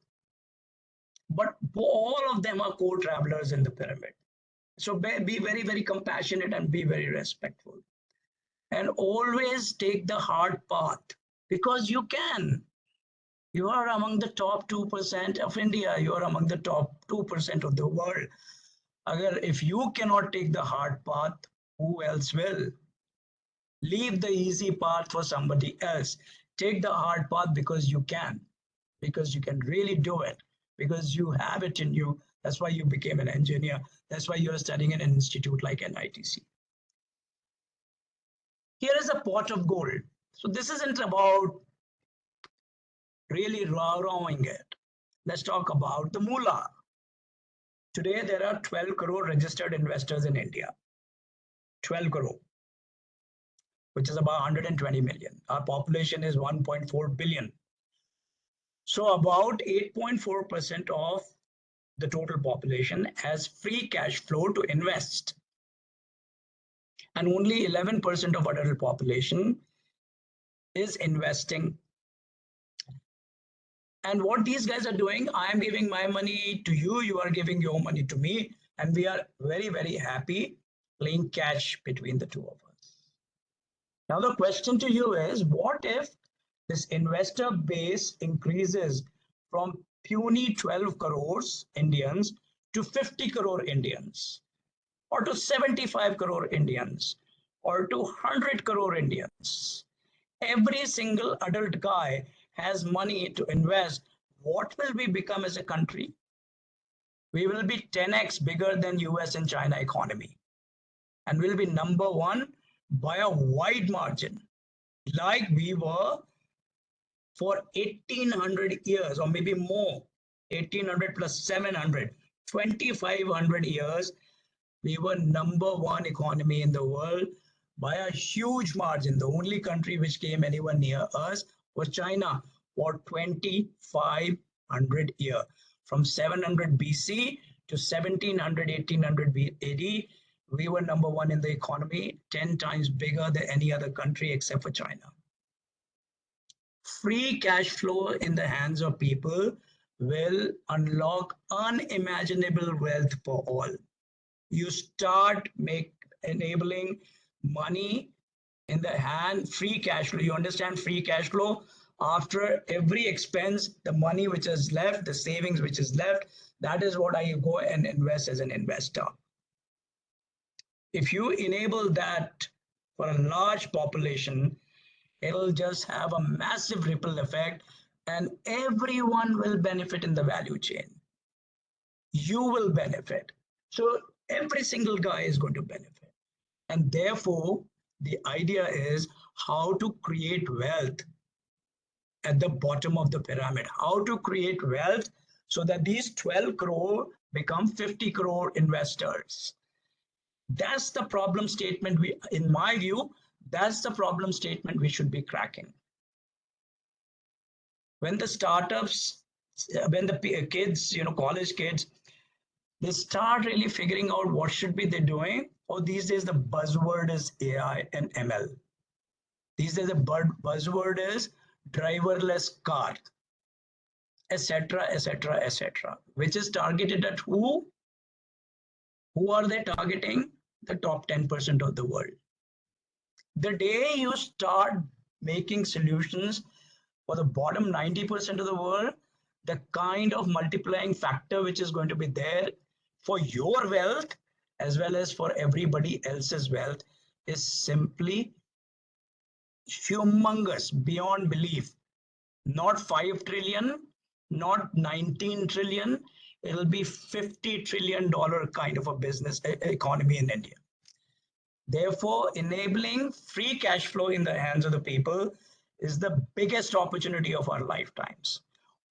But all of them are co-travelers in the pyramid. So be very, very compassionate and be very respectful. And always take the hard path because you can. You are among the top 2% of India. You are among the top 2% of the world. If you cannot take the hard path, who else will? Leave the easy path for somebody else. Take the hard path because you can really do it, because you have it in you. That's why you became an engineer. That's why you're studying in an institute like NITC. Here is a pot of gold. So this isn't about really rowing it. Let's talk about the moolah. Today, there are 12 crore registered investors in India. 12 crore, which is about 120 million. Our population is 1.4 billion. So about 8.4% of the total population has free cash flow to invest. And only 11% of adult population is investing. And what these guys are doing, I am giving my money to you, you are giving your money to me, and we are very, very happy playing catch between the two of us. Now the question to you is, what if this investor base increases from puny 12 crores Indians to 50 crore Indians, or to 75 crore Indians, or to 100 crore Indians? Every single adult guy has money to invest. What will we become as a country? We will be 10x bigger than US and China economy, and we'll be number one by a wide margin, like we were for 1800 years, or maybe more. 1800 plus 700, 2500 years, we were number one economy in the world by a huge margin. The only country which came anywhere near us was China for 2500 years. From 700 BC to 1700, 1800 AD, we were number one in the economy, 10 times bigger than any other country except for China. Free cash flow in the hands of people will unlock unimaginable wealth for all. You start enabling money in the hand, free cash flow. You understand free cash flow? After every expense, the money which is left, the savings which is left, that is what I go and invest as an investor. If you enable that for a large population, it'll just have a massive ripple effect, and everyone will benefit in the value chain. You will benefit. So every single guy is going to benefit. And therefore, the idea is how to create wealth at the bottom of the pyramid, how to create wealth so that these 12 crore become 50 crore investors. That's the problem statement in my view, that's the problem statement we should be cracking. When the startups, when the kids, college kids, they start really figuring out what should be they doing. Or these days the buzzword is AI and ML. These days the buzzword is driverless car, etc., etc., etc., which is targeted at who? Who are they targeting? The top 10% of the world. The day you start making solutions for the bottom 90% of the world, the kind of multiplying factor which is going to be there for your wealth as well as for everybody else's wealth is simply humongous, beyond belief. Not 5 trillion, not 19 trillion, it'll be $50 trillion kind of a business economy in India. Therefore, enabling free cash flow in the hands of the people is the biggest opportunity of our lifetimes.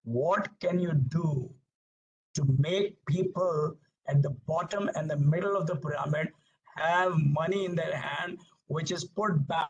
What can you do to make people at the bottom and the middle of the pyramid have money in their hand, which is put back?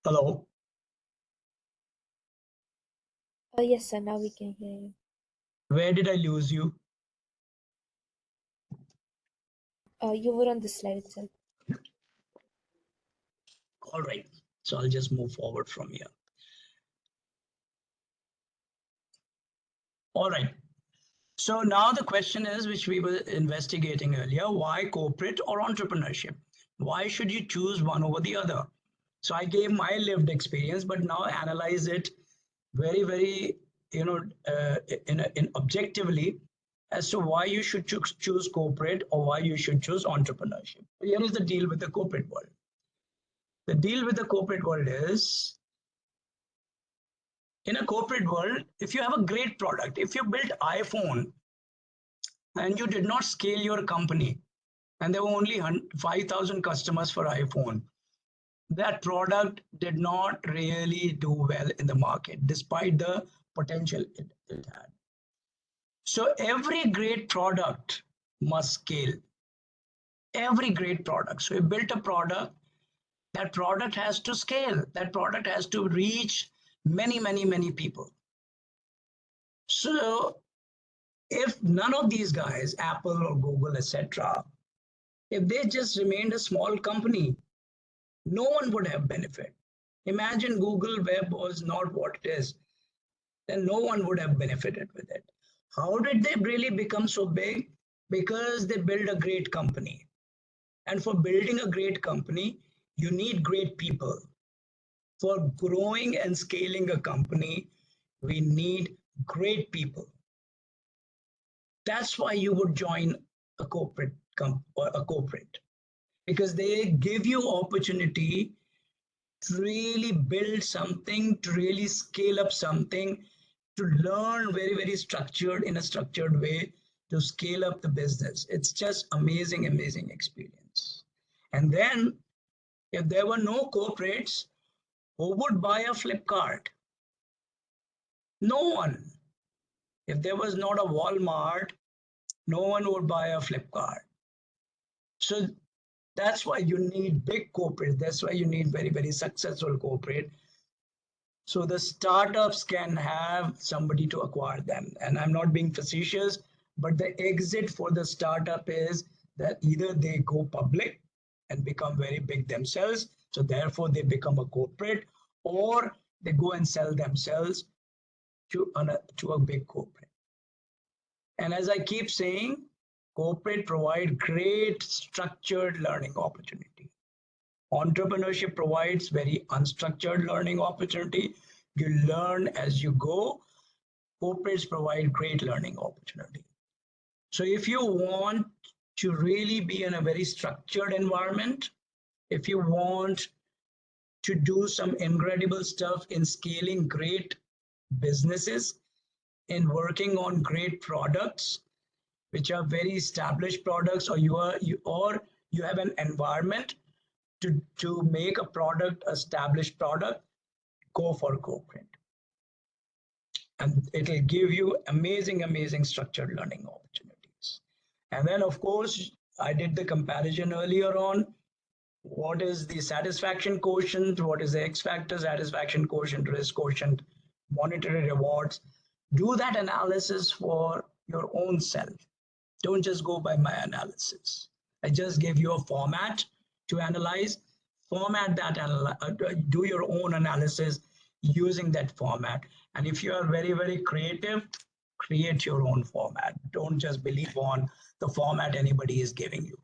Hello? Yes, sir. Now we can hear you. Where did I lose you? You were on the slide itself. All right, so I'll just move forward from here. All right, So now the question is, which we were investigating earlier, why corporate or entrepreneurship? Why should you choose one over the other? So I gave my lived experience, but now analyze it very, very, in objectively as to why you should choose corporate or why you should choose entrepreneurship. Here is the deal with the corporate world. The deal with the corporate world is, in a corporate world, if you have a great product, if you built iPhone and you did not scale your company, and there were only 5,000 customers for iPhone, that product did not really do well in the market, despite the potential it had. So every great product must scale. Every great product. So you built a product, that product has to scale. That product has to reach many, many, many people. So if none of these guys, Apple or Google, etc., if they just remained a small company, no one would have benefit. Imagine Google Web was not what it is, then no one would have benefited with it. How did they really become so big? Because they built a great company. And for building a great company, you need great people. For growing and scaling a company, we need great people. That's why you would join a corporate or a corporate, because they give you opportunity to really build something, to really scale up something, to learn very, very structured in a structured way to scale up the business. It's just amazing, amazing experience. And then if there were no corporates, who would buy a Flipkart? No one. If there was not a Walmart, no one would buy a Flipkart. So that's why you need big corporate. That's why you need very, very successful corporate. So the startups can have somebody to acquire them. And I'm not being facetious, but the exit for the startup is that either they go public and become very big themselves, so therefore they become a corporate, or they go and sell themselves to a big corporate. And as I keep saying, corporate provide great structured learning opportunity. Entrepreneurship provides very unstructured learning opportunity. You learn as you go. Corporates provide great learning opportunity. So if you want to really be in a very structured environment, if you want to do some incredible stuff in scaling great businesses, in working on great products, which are very established products, or you have an environment to make a product, established product, go for corporate. And it'll give you amazing, amazing structured learning opportunities. And then, of course, I did the comparison earlier on. What is the satisfaction quotient? What is the X factor, satisfaction quotient, risk quotient, monetary rewards? Do that analysis for your own self. Don't just go by my analysis. I just gave you a format to analyze. Format that, do your own analysis using that format. And if you are very, very creative, create your own format. Don't just believe on the format anybody is giving you.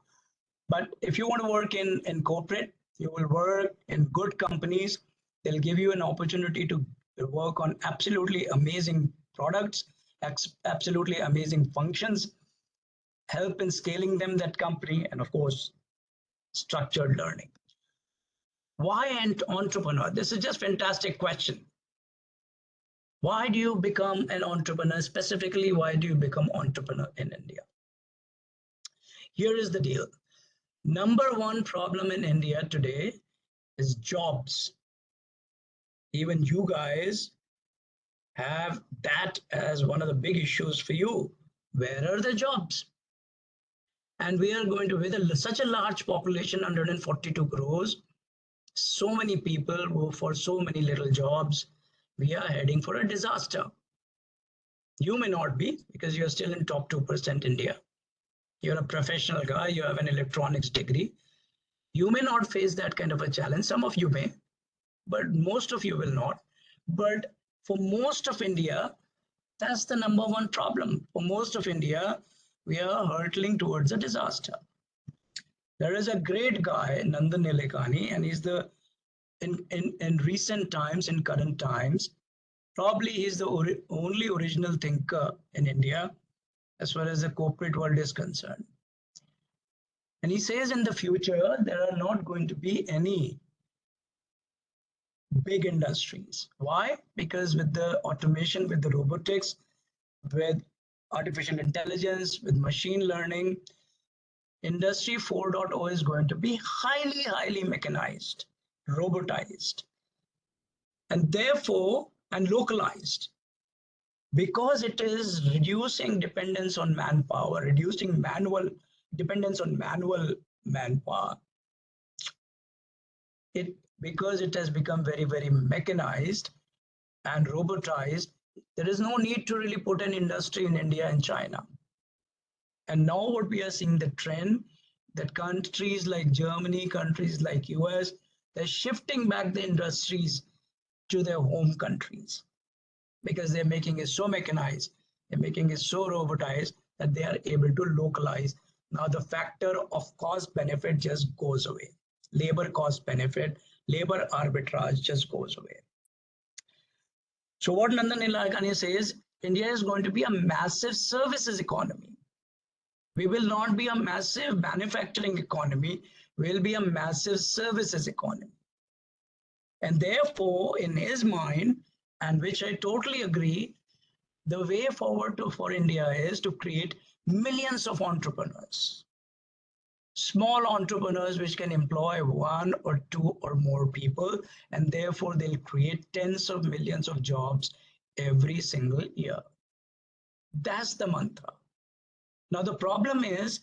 But if you want to work in corporate, you will work in good companies. They'll give you an opportunity to work on absolutely amazing products, absolutely amazing functions, help in scaling them, that company, and of course, structured learning. Why an entrepreneur? This is just a fantastic question. Why do you become an entrepreneur? Specifically, why do you become entrepreneur in India? Here is the deal. Number one problem in India today is jobs. Even you guys have that as one of the big issues for you. Where are the jobs? And we are going to, with such a large population, 142 crores, so many people go for so many little jobs, we are heading for a disaster. You may not be, because you're still in top 2% India. You're a professional guy, you have an electronics degree. You may not face that kind of a challenge. Some of you may, but most of you will not. But for most of India, That's the number one problem. For most of India, we are hurtling towards a disaster. There is a great guy, Nandan Nilekani, and he's the in recent times, in current times, probably he's the only original thinker in India as far as the corporate world is concerned. And he says in the future, there are not going to be any big industries. Why? Because with the automation, with the robotics, with artificial intelligence, with machine learning, Industry 4.0 is going to be highly, highly mechanized, robotized, and therefore, and localized, because it is reducing dependence on manpower, reducing manual dependence on manual manpower. Because it has become very, very mechanized and robotized, there is no need to really put an industry in India and China. And now what we are seeing the trend that countries like Germany, countries like US, they're shifting back the industries to their home countries because they're making it so mechanized, they're making it so robotized that they are able to localize. Now the factor of cost benefit just goes away. Labor cost benefit, labor arbitrage just goes away. So what Nandan Nilekani says, India is going to be a massive services economy. We will not be a massive manufacturing economy, we'll be a massive services economy. And therefore, in his mind, and which I totally agree, the way forward for India is to create millions of entrepreneurs. Small entrepreneurs which can employ 1 or 2 or more people, and therefore they'll create tens of millions of jobs every single year. That's the mantra. Now the problem is,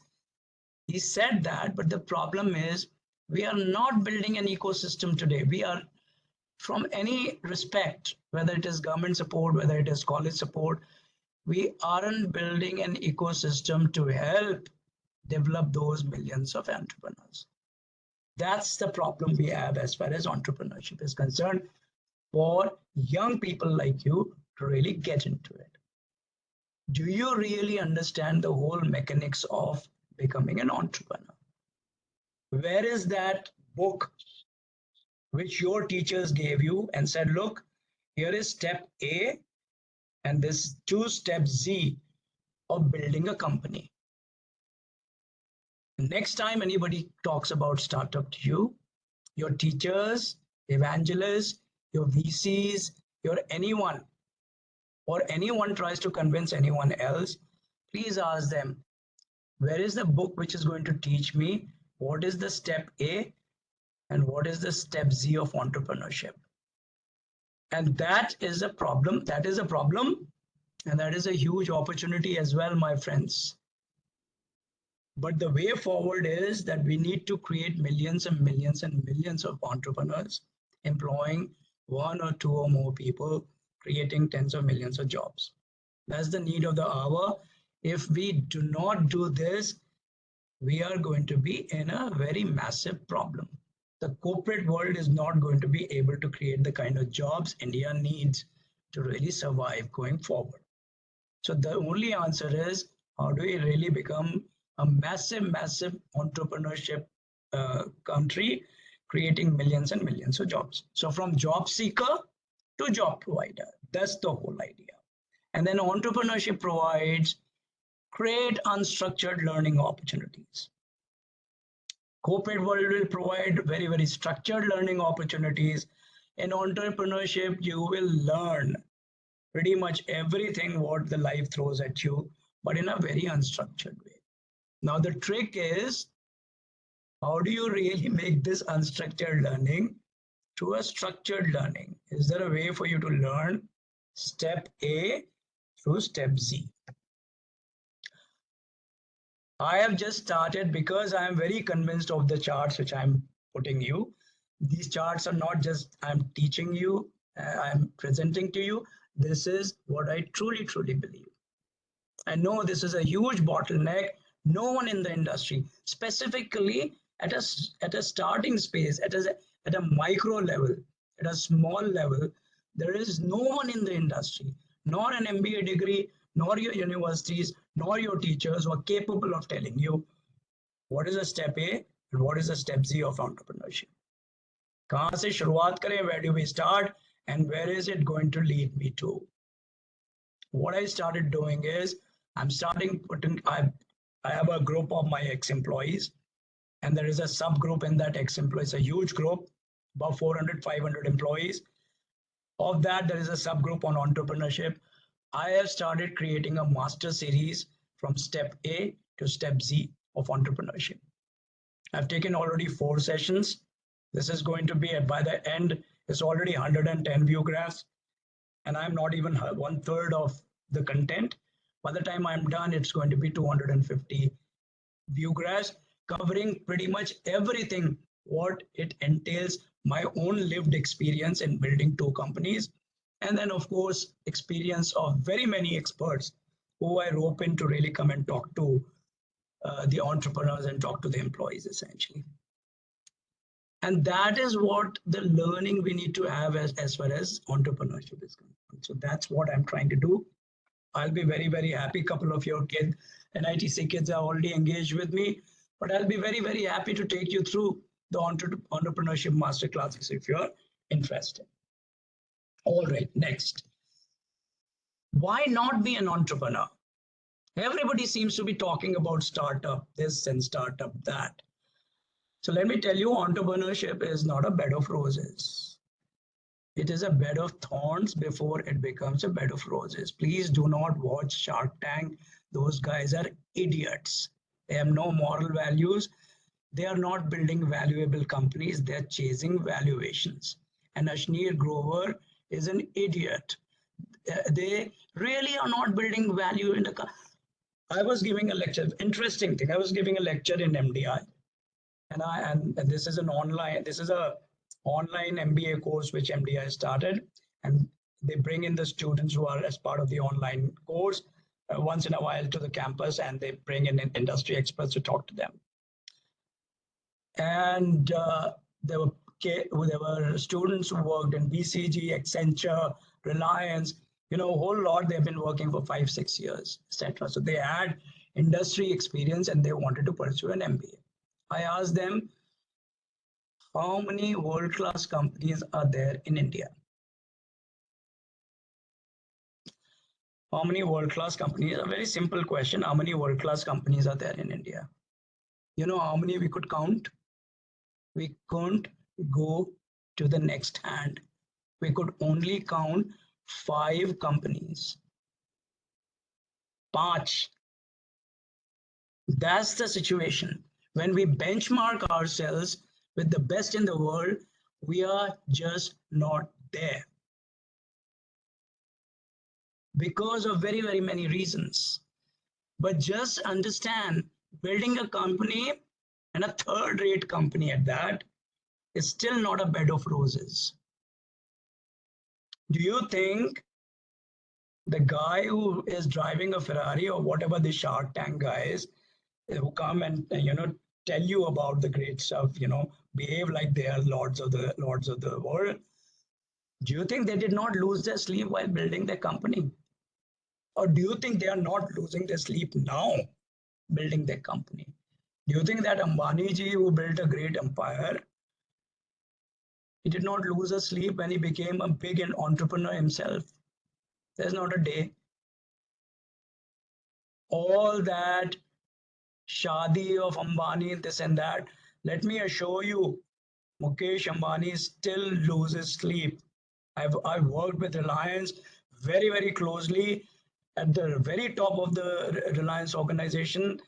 he said that, but the problem is we are not building an ecosystem today. We are, from any respect, whether it is government support, whether it is college support, we aren't building an ecosystem to help develop those millions of entrepreneurs. That's the problem we have as far as entrepreneurship is concerned, for young people like you to really get into it. Do you really understand the whole mechanics of becoming an entrepreneur? Where is that book which your teachers gave you and said, look, here is step A and this 2 step Z of building a company? Next time anybody talks about startup to you, your teachers, evangelists, your VCs, your anyone, or anyone tries to convince anyone else, please ask them, where is the book which is going to teach me what is the step A and what is the step Z of entrepreneurship? And that is a problem. That is a problem. And that is a huge opportunity as well, my friends. But the way forward is that we need to create millions and millions and millions of entrepreneurs, employing 1 or 2 or more people, creating tens of millions of jobs. That's the need of the hour. If we do not do this, we are going to be in a very massive problem. The corporate world is not going to be able to create the kind of jobs India needs to really survive going forward. So the only answer is, how do we really become a massive, massive entrepreneurship country, creating millions and millions of jobs? So from job seeker to job provider, that's the whole idea. And then entrepreneurship provides great unstructured learning opportunities. Corporate world will provide very, very structured learning opportunities. In entrepreneurship, you will learn pretty much everything what the life throws at you, but in a very unstructured way. Now the trick is, how do you really make this unstructured learning to a structured learning? Is there a way for you to learn step A through step Z? I have just started because I am very convinced of the charts which I'm putting you. These charts are not just I'm teaching you, I'm presenting to you. This is what I truly, truly believe. I know this is a huge bottleneck. No one in the industry, specifically at a starting space, at a micro level, at a small level, there is no one in the industry, nor an MBA degree, nor your universities, nor your teachers were capable of telling you what is a step A and what is a step Z of entrepreneurship. कहाँ से शुरुआत करें, where do we start, and where is it going to lead me to? What I started doing is I have a group of my ex-employees, and there is a subgroup in that ex-employees, a huge group, about 400, 500 employees. Of that, there is a subgroup on entrepreneurship. I have started creating a master series from step A to step Z of entrepreneurship. I've taken already 4 sessions. This is going to be, by the end, it's already 110 view graphs, and I'm not even 1/3 of the content. By the time I'm done, it's going to be 250 view graphs, covering pretty much everything what it entails, my own lived experience in building 2 companies, and then of course experience of very many experts who I rope in to really come and talk to the entrepreneurs and talk to the employees essentially. And that is what the learning we need to have as far as entrepreneurship is concerned. So that's what I'm trying to do. I'll be very, very happy. Couple of your kids, NITC kids are already engaged with me, but I'll be very, very happy to take you through the entrepreneurship masterclasses if you're interested. All right, next. Why not be an entrepreneur? Everybody seems to be talking about startup this and startup that. So let me tell you, entrepreneurship is not a bed of roses. It is a bed of thorns before it becomes a bed of roses. Please do not watch Shark Tank. Those guys are idiots. They have no moral values. They are not building valuable companies. They're chasing valuations. And Ashneer Grover is an idiot. They really are not building value in the. I was giving a lecture. Interesting thing. I was giving a lecture in MDI, and this is an online. This is a online MBA course which MDI started, and they bring in the students who are as part of the online course once in a while to the campus, and they bring in industry experts to talk to them. And there were students who worked in BCG, Accenture, Reliance, a whole lot. They've been working for 5-6 years, etc. So they had industry experience and they wanted to pursue an MBA. I asked them, how many world-class companies are there in India? How many world-class companies? A very simple question. How many world-class companies are there in India? You know how many we could count? We couldn't go to the next hand. We could only count 5 companies. 5. That's the situation. When we benchmark ourselves with the best in the world, we are just not there. Because of very, very many reasons. But just understand, building a company, and a third-rate company at that, is still not a bed of roses. Do you think the guy who is driving a Ferrari or whatever the Shark Tank guys who come and tell you about the great stuff, behave like they are lords of the world, do you think they did not lose their sleep while building their company? Or do you think they are not losing their sleep now building their company? Do you think that Ambani ji, who built a great empire, he did not lose his sleep when he became a big entrepreneur himself? There's not a day. All that shadi of Ambani, this and that, let me assure you, Mukesh Ambani still loses sleep. I've worked with Reliance very, very closely at the very top of the Reliance organization.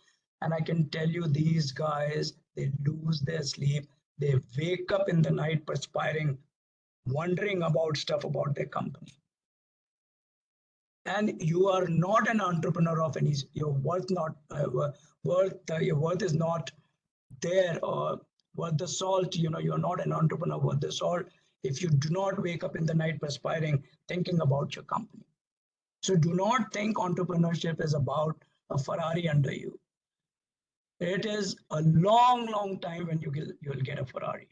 And I can tell you, these guys, they lose their sleep. They wake up in the night perspiring, wondering about stuff about their company. And you are not an entrepreneur of any, your worth is not there, or worth the salt, you're not an entrepreneur worth the salt if you do not wake up in the night perspiring, thinking about your company. So do not think entrepreneurship is about a Ferrari under you. It is a long, long time when you will get a Ferrari.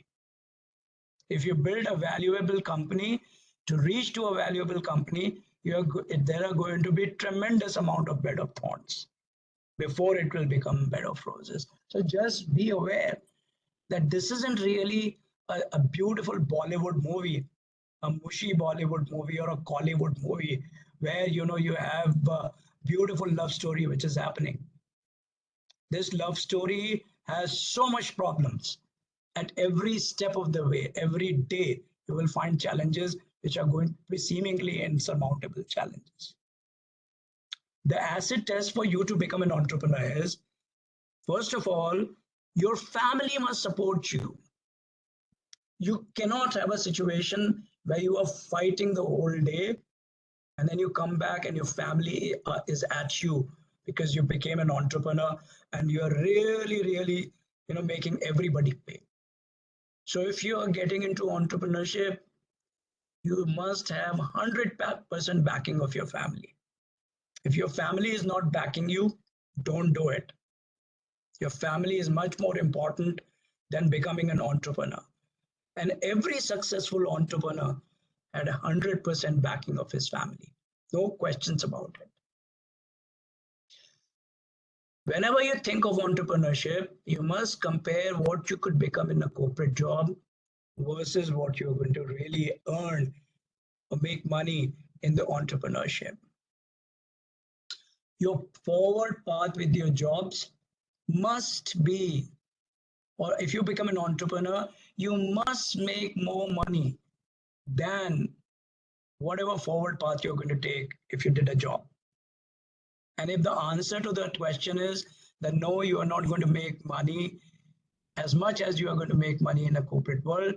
If you build a valuable company, to reach to a valuable company, there are going to be tremendous amount of bed of thorns before it will become bed of roses. So just be aware that this isn't really a beautiful Bollywood movie, a mushy Bollywood movie or a Collywood movie where you have a beautiful love story which is happening. This love story has so much problems. At every step of the way, every day, you will find challenges which are going to be seemingly insurmountable challenges. The acid test for you to become an entrepreneur is, first of all, your family must support you. You cannot have a situation where you are fighting the whole day and then you come back and your family is at you because you became an entrepreneur and you are really making everybody pay. So if you are getting into entrepreneurship, you must have 100% backing of your family. If your family is not backing you, don't do it. Your family is much more important than becoming an entrepreneur. And every successful entrepreneur had 100% backing of his family. No questions about it. Whenever you think of entrepreneurship, you must compare what you could become in a corporate job versus what you're going to really earn or make money in the entrepreneurship. Your forward path with your jobs must be, or if you become an entrepreneur, you must make more money than whatever forward path you're going to take if you did a job. And if the answer to that question is that no, you are not going to make money as much as you are going to make money in a corporate world,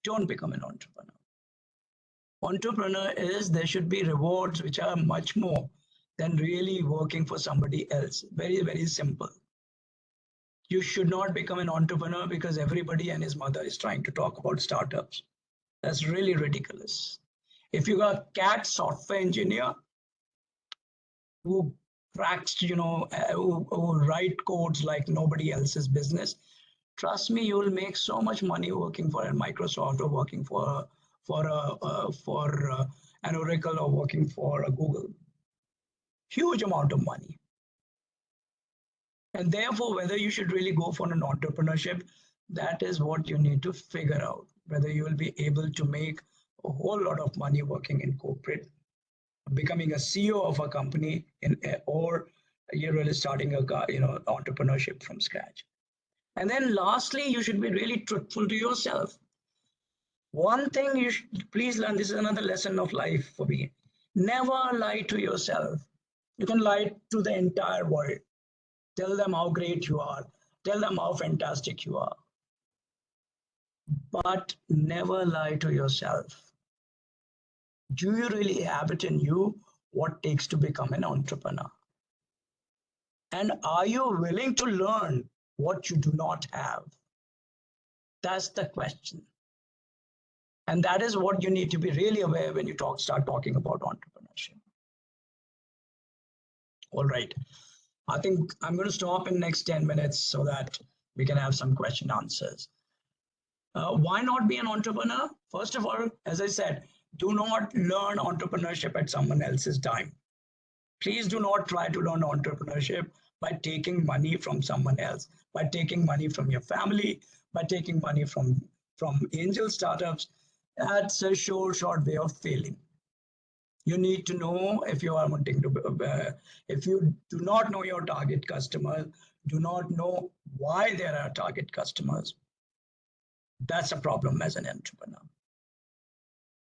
don't become an entrepreneur. Entrepreneur is, there should be rewards which are much more than really working for somebody else. Very simple. You should not become an entrepreneur because everybody and his mother is trying to talk about startups. That's really ridiculous. If you got a CAT software engineer who cracks, who write codes like nobody else's business, trust me, you will make so much money working for a Microsoft or working for an Oracle or working for a Google. Huge amount of money. And therefore, whether you should really go for an entrepreneurship, that is what you need to figure out. Whether you will be able to make a whole lot of money working in corporate, becoming a CEO of a company, or you're really starting a entrepreneurship from scratch. And then lastly, you should be really truthful to yourself. One thing you should please learn, this is another lesson of life for me. Never lie to yourself. You can lie to the entire world. Tell them how great you are. Tell them how fantastic you are. But never lie to yourself. Do you really have it in you what it takes to become an entrepreneur? And are you willing to learn what you do not have? That's the question. And that is what you need to be really aware when you start talking about entrepreneurship. All right. I think I'm going to stop in the next 10 minutes so that we can have some question answers. Why not be an entrepreneur? First of all, as I said, do not learn entrepreneurship at someone else's time. Please do not try to learn entrepreneurship by taking money from someone else, by taking money from your family, by taking money from angel startups. That's a short way of failing. You need to know if you are wanting to, if you do not know your target customers, do not know why there are target customers, that's a problem as an entrepreneur.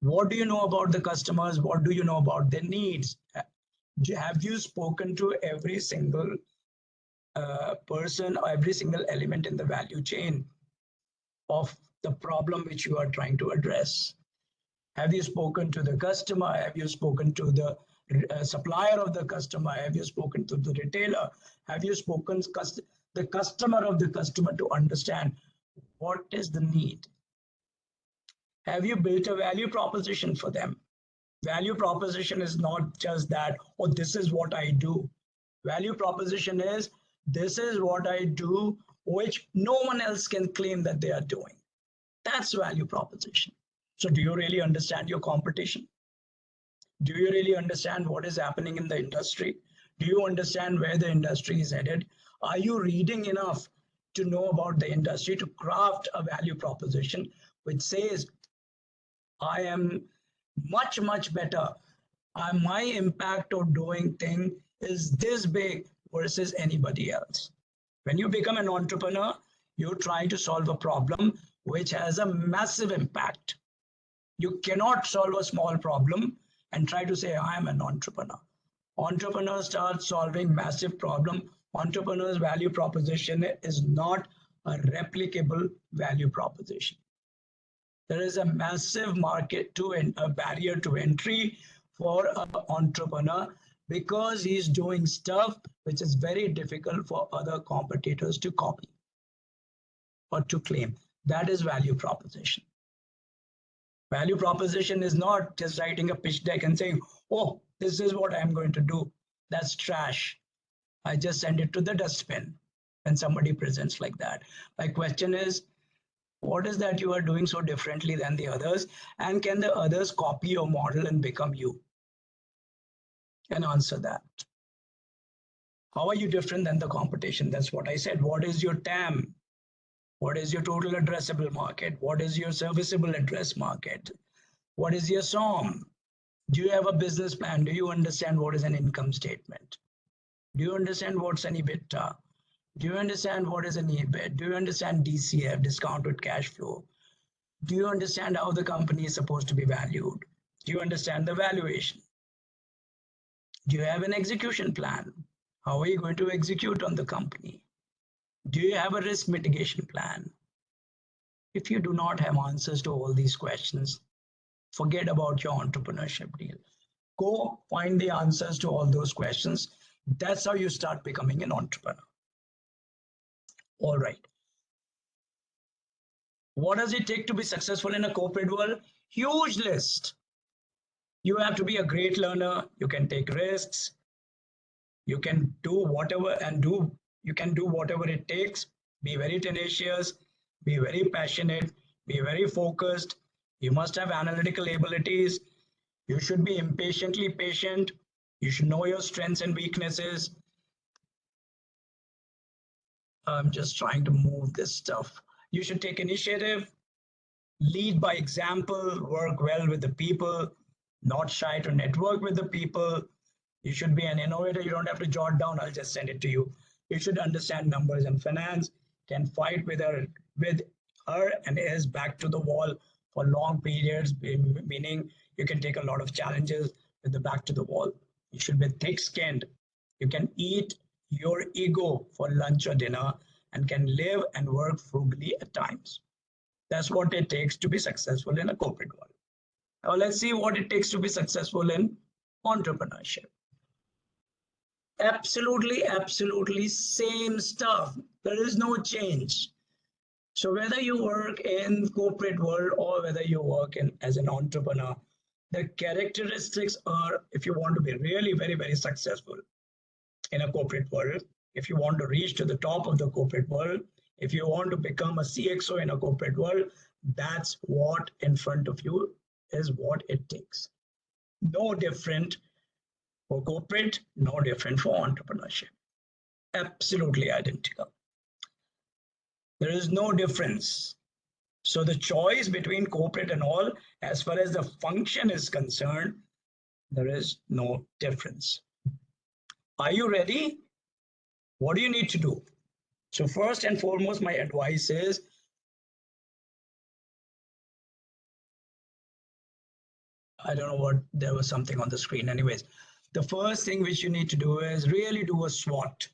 What do you know about the customers? What do you know about their needs? Have you spoken to every single person or every single element in the value chain of the problem which you are trying to address? Have you spoken to the customer? Have you spoken to the supplier of the customer? Have you spoken to the retailer? Have you spoken to the customer of the customer to understand what is the need? Have you built a value proposition for them? Value proposition is not just that, oh, this is what I do. Value proposition is, this is what I do, which no one else can claim that they are doing. That's value proposition. So do you really understand your competition? Do you really understand what is happening in the industry? Do you understand where the industry is headed? Are you reading enough to know about the industry to craft a value proposition which says, I am much, much better. My impact of doing thing is this big versus anybody else. When you become an entrepreneur, you're trying to solve a problem which has a massive impact. You cannot solve a small problem and try to say, I am an entrepreneur. Entrepreneurs start solving massive problem. Entrepreneurs' value proposition is not a replicable value proposition. There is a massive market to a barrier to entry for an entrepreneur because he's doing stuff which is very difficult for other competitors to copy or to claim. That is value proposition. Value proposition is not just writing a pitch deck and saying, oh, this is what I'm going to do. That's trash. I just send it to the dustbin when somebody presents like that. My question is, what is that you are doing so differently than the others? And can the others copy your model and become you? And answer that. How are you different than the competition? That's what I said. What is your TAM? What is your total addressable market? What is your serviceable address market? What is your SOM? Do you have a business plan? Do you understand what is an income statement? Do you understand what's an EBITDA? Do you understand what is an EBIT? Do you understand DCF, discounted cash flow? Do you understand how the company is supposed to be valued? Do you understand the valuation? Do you have an execution plan? How are you going to execute on the company? Do you have a risk mitigation plan? If you do not have answers to all these questions, forget about your entrepreneurship deal. Go find the answers to all those questions. That's how you start becoming an entrepreneur. All right. What does it take to be successful in a corporate world? Huge list. You have to be a great learner. You can take risks. You can do whatever you can do whatever it takes. Be very tenacious, be very passionate, be very focused. You must have analytical abilities. You should be impatiently patient. You should know your strengths and weaknesses. I'm just trying to move this stuff. You should take initiative, lead by example, work well with the people, not shy to network with the people. You should be an innovator. You don't have to jot down. I'll just send it to you. You should understand numbers and finance, can fight with her and his back to the wall for long periods, meaning you can take a lot of challenges with the back to the wall. You should be thick-skinned. You can eat your ego for lunch or dinner and can live and work frugally at times. That's what it takes to be successful in a corporate world. Now let's see what it takes to be successful in entrepreneurship. Absolutely same stuff. There is no change. So whether you work in corporate world or whether you work as an entrepreneur, the characteristics are, if you want to be really very successful in a corporate world, if you want to reach to the top of the corporate world, if you want to become a CXO in a corporate world, that's what in front of you is what it takes. No different for corporate, no different for entrepreneurship. Absolutely identical. There is no difference. So the choice between corporate and all, as far as the function is concerned, there is no difference. Are you ready? What do you need to do? So first and foremost, my advice is, I don't know what, there was something on the screen. Anyways, the first thing which you need to do is really do a SWOT.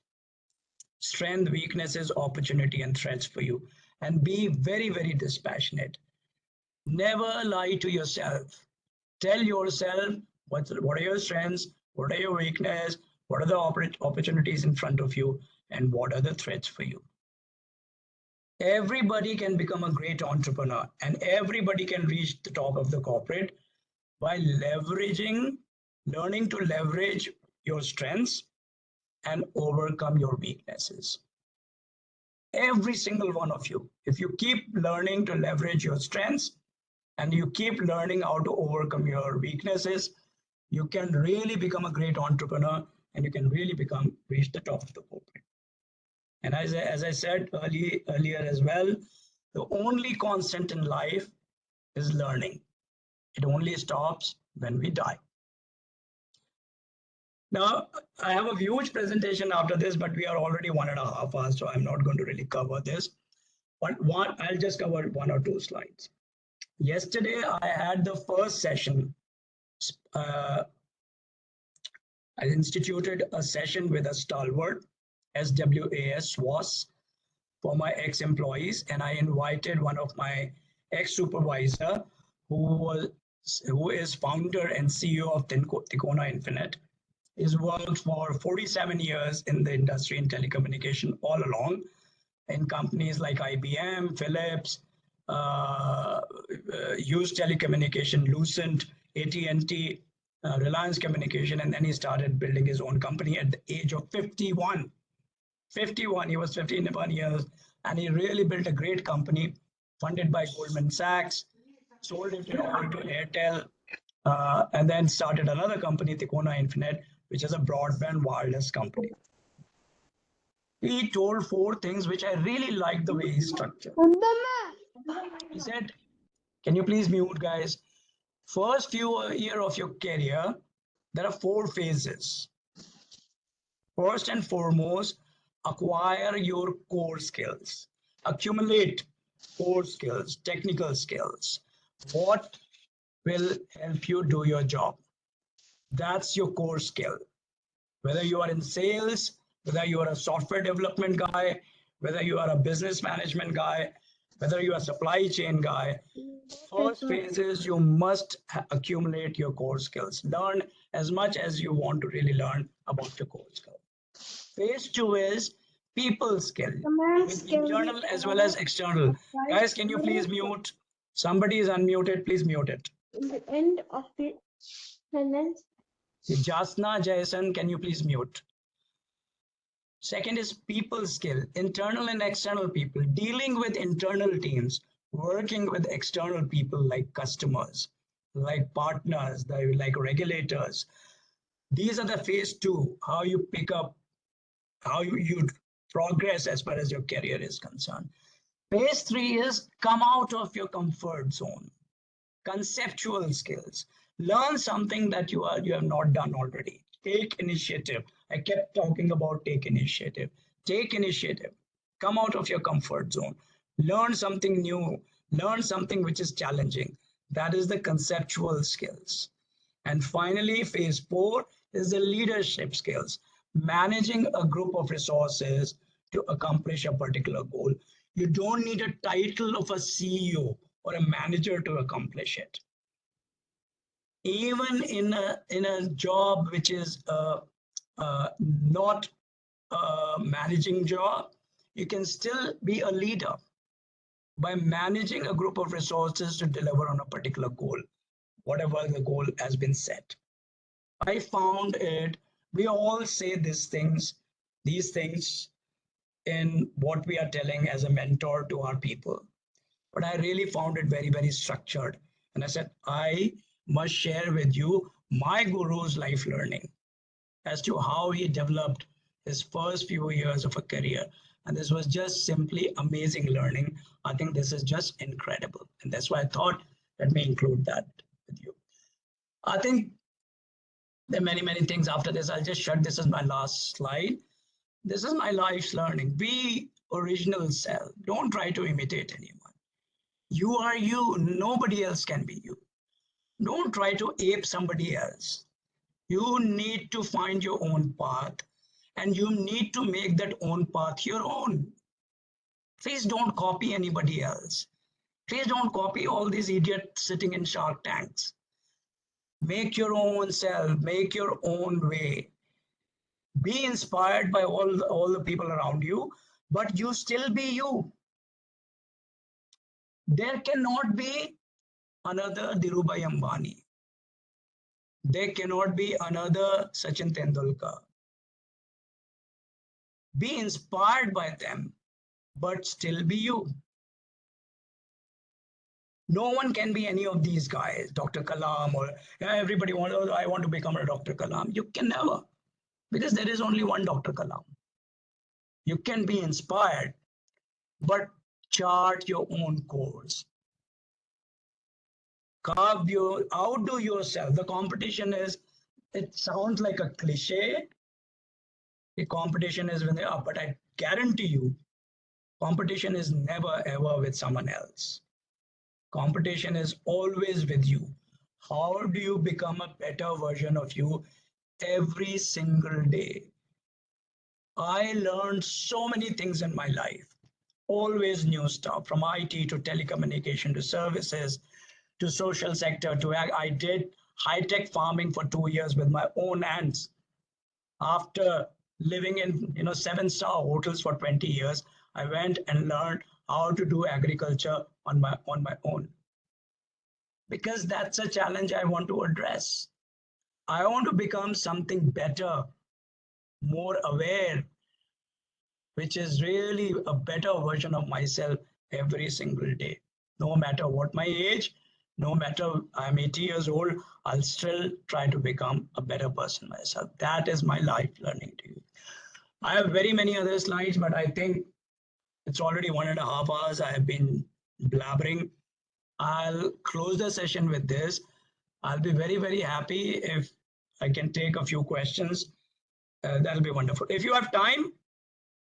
Strength, weaknesses, opportunity, and threats for you. And be very dispassionate. Never lie to yourself. Tell yourself what are your strengths, what are your weaknesses, what are the opportunities in front of you, and what are the threats for you. Everybody can become a great entrepreneur and everybody can reach the top of the corporate by learning to leverage your strengths and overcome your weaknesses. Every single one of you, if you keep learning to leverage your strengths and you keep learning how to overcome your weaknesses, you can really become a great entrepreneur, and you can really reach the top of the corporate. And as I said earlier as well, the only constant in life is learning. It only stops when we die. Now, I have a huge presentation after this, but we are already 1.5 hours, so I'm not going to really cover this. But I'll just cover 1 or 2 slides. Yesterday, I had the first session. I instituted a session with a stalwart, SWAS, for my ex-employees, and I invited one of my ex-supervisor who is founder and CEO of Ticona Infinite. He's worked for 47 years in the industry in telecommunication all along, in companies like IBM, Philips, Hughes Telecommunication, Lucent, AT&T, Reliance Communication, and then he started building his own company at the age of 51. 51, he was 51 years, and he really built a great company funded by Goldman Sachs, sold it over to Airtel, and then started another company, Ticona Infinite, which is a broadband wireless company. He told 4 things which I really liked the way he structured. He said, can you please mute, guys? First few year of your career, there are 4 phases. First and foremost, acquire your core skills. Accumulate core skills, technical skills. What will help you do your job? That's your core skill. Whether you are in sales, whether you are a software development guy, whether you are a business management guy, whether you are a supply chain guy, first phase is you must accumulate your core skills. Learn as much as you want to really learn about your core skills. Phase 2 is people skill, with internal as well as external. Guys, can you please mute? Somebody is unmuted, please mute it. In the end of the sentence. Jasna Jason, can you please mute? Second is people skill, internal and external people, dealing with internal teams, working with external people like customers, like partners, like regulators. These are the phase 2, how you pick up, how you progress as far as your career is concerned. Phase 3 is come out of your comfort zone. Conceptual skills. Learn something that you have not done already. Take initiative. I kept talking about take initiative. Take initiative. Come out of your comfort zone. Learn something new. Learn something which is challenging. That is the conceptual skills. And finally, phase 4 is the leadership skills. Managing a group of resources to accomplish a particular goal. You don't need a title of a CEO or a manager to accomplish it. Even in a job which is not a managing job, you can still be a leader by managing a group of resources to deliver on a particular goal, whatever the goal has been set. I found it, we all say these things in what we are telling as a mentor to our people. But I really found it very, very structured. And I said, I must share with you my guru's life learning as to how he developed his first few years of a career. And this was just simply amazing learning. I think this is just incredible. And that's why I thought, let me include that with you. I think there are many, many things after this. I'll just shut. This is my last slide. This is my life's learning. Be original self. Don't try to imitate anyone. You are you. Nobody else can be you. Don't try to ape somebody else. You need to find your own path, and you need to make that own path your own. Please don't copy anybody else. Please don't copy all these idiots sitting in Shark Tanks. Make your own self, make your own way. Be inspired by all the people around you, but you still be you. There cannot be another Dhirubhai Ambani. There cannot be another Sachin Tendulkar. Be inspired by them, but still be you. No one can be any of these guys, Dr. Kalam, or everybody wants, oh, I want to become a Dr. Kalam. You can never, because there is only one Dr. Kalam. You can be inspired, but chart your own course. Carve your, outdo yourself. The competition is, it sounds like a cliche. The competition is when they are, but I guarantee you, competition is never ever with someone else. Competition is always with you. How do you become a better version of you every single day? I learned so many things in my life, always new stuff, from IT to telecommunication to services to social sector to I did high-tech farming for 2 years with my own hands. After living in 7-star hotels for 20 years, I went and learned how to do agriculture on my own, because that's a challenge I want to address. I want to become something better, more aware, which is really a better version of myself every single day. No matter what my age, no matter I'm 80 years old, I'll still try to become a better person myself. That is my life learning to you. I have very many other slides, but I think it's already 1.5 hours. I have been blabbering. I'll close the session with this. I'll be very, very happy if I can take a few questions. That'll be wonderful. If you have time,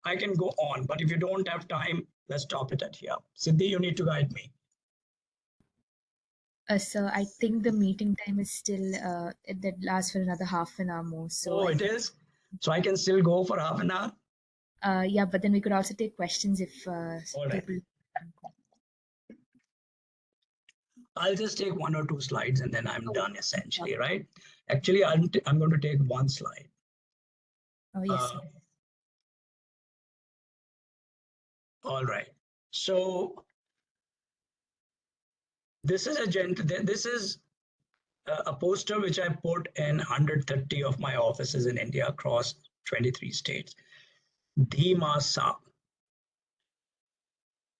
I can go on, but if you don't have time, let's stop it at here. Siddhi, you need to guide me. So I think the meeting time is still that lasts for another half an hour more. So It is? So I can still go for half an hour? yeah, but then we could also take questions if All right. people. I'll just take 1 or 2 slides and then I'm done essentially, right? Yeah. Actually, I'm going to take 1 slide. Oh yes. Sir. All right. So this is a poster which I put in 130 of my offices in India across 23 states. Dhimasa.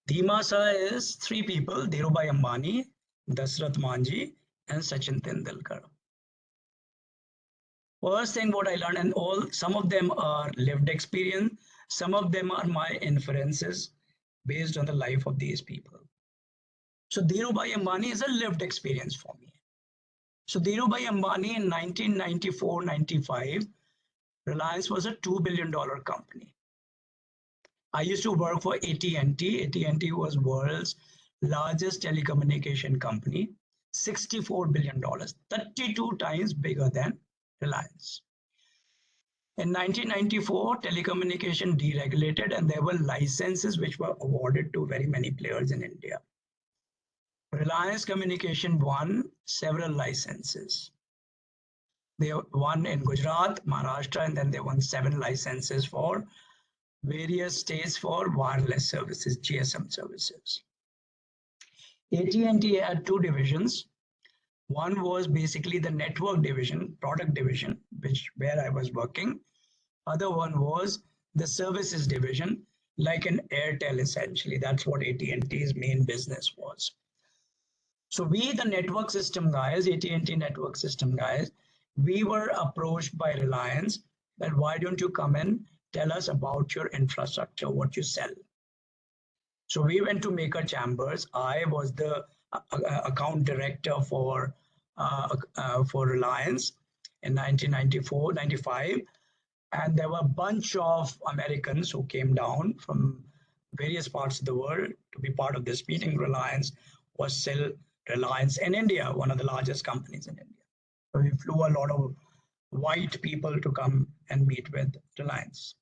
Dhimasa is 3 people: Dhirubhai Ambani, Dasrath Manji, and Sachin Tendulkar. First thing what I learned, and some of them are lived experience, some of them are my inferences based on the life of these people. So Dhirubhai Ambani is a lived experience for me. So Dhirubhai Ambani in 1994-95, Reliance was a $2 billion company. I used to work for AT&T. AT&T was world's largest telecommunication company, $64 billion, 32 times bigger than Reliance. In 1994, telecommunication deregulated and there were licenses which were awarded to very many players in India. Reliance Communication won several licenses. They won in Gujarat, Maharashtra, and then they won 7 licenses for various states for wireless services, GSM services. AT&T had 2 divisions. One was basically the network division, product division, where I was working. Other one was the services division, like an Airtel essentially. That's what AT&T's main business was. So we, the network system guys, AT&T network system guys, we were approached by Reliance that why don't you come and tell us about your infrastructure, what you sell. So we went to Maker Chambers. I was the account director for Reliance in 1994-95. And there were a bunch of Americans who came down from various parts of the world to be part of this meeting. Reliance was still Reliance in India, one of the largest companies in India. So we flew a lot of white people to come and meet with Reliance.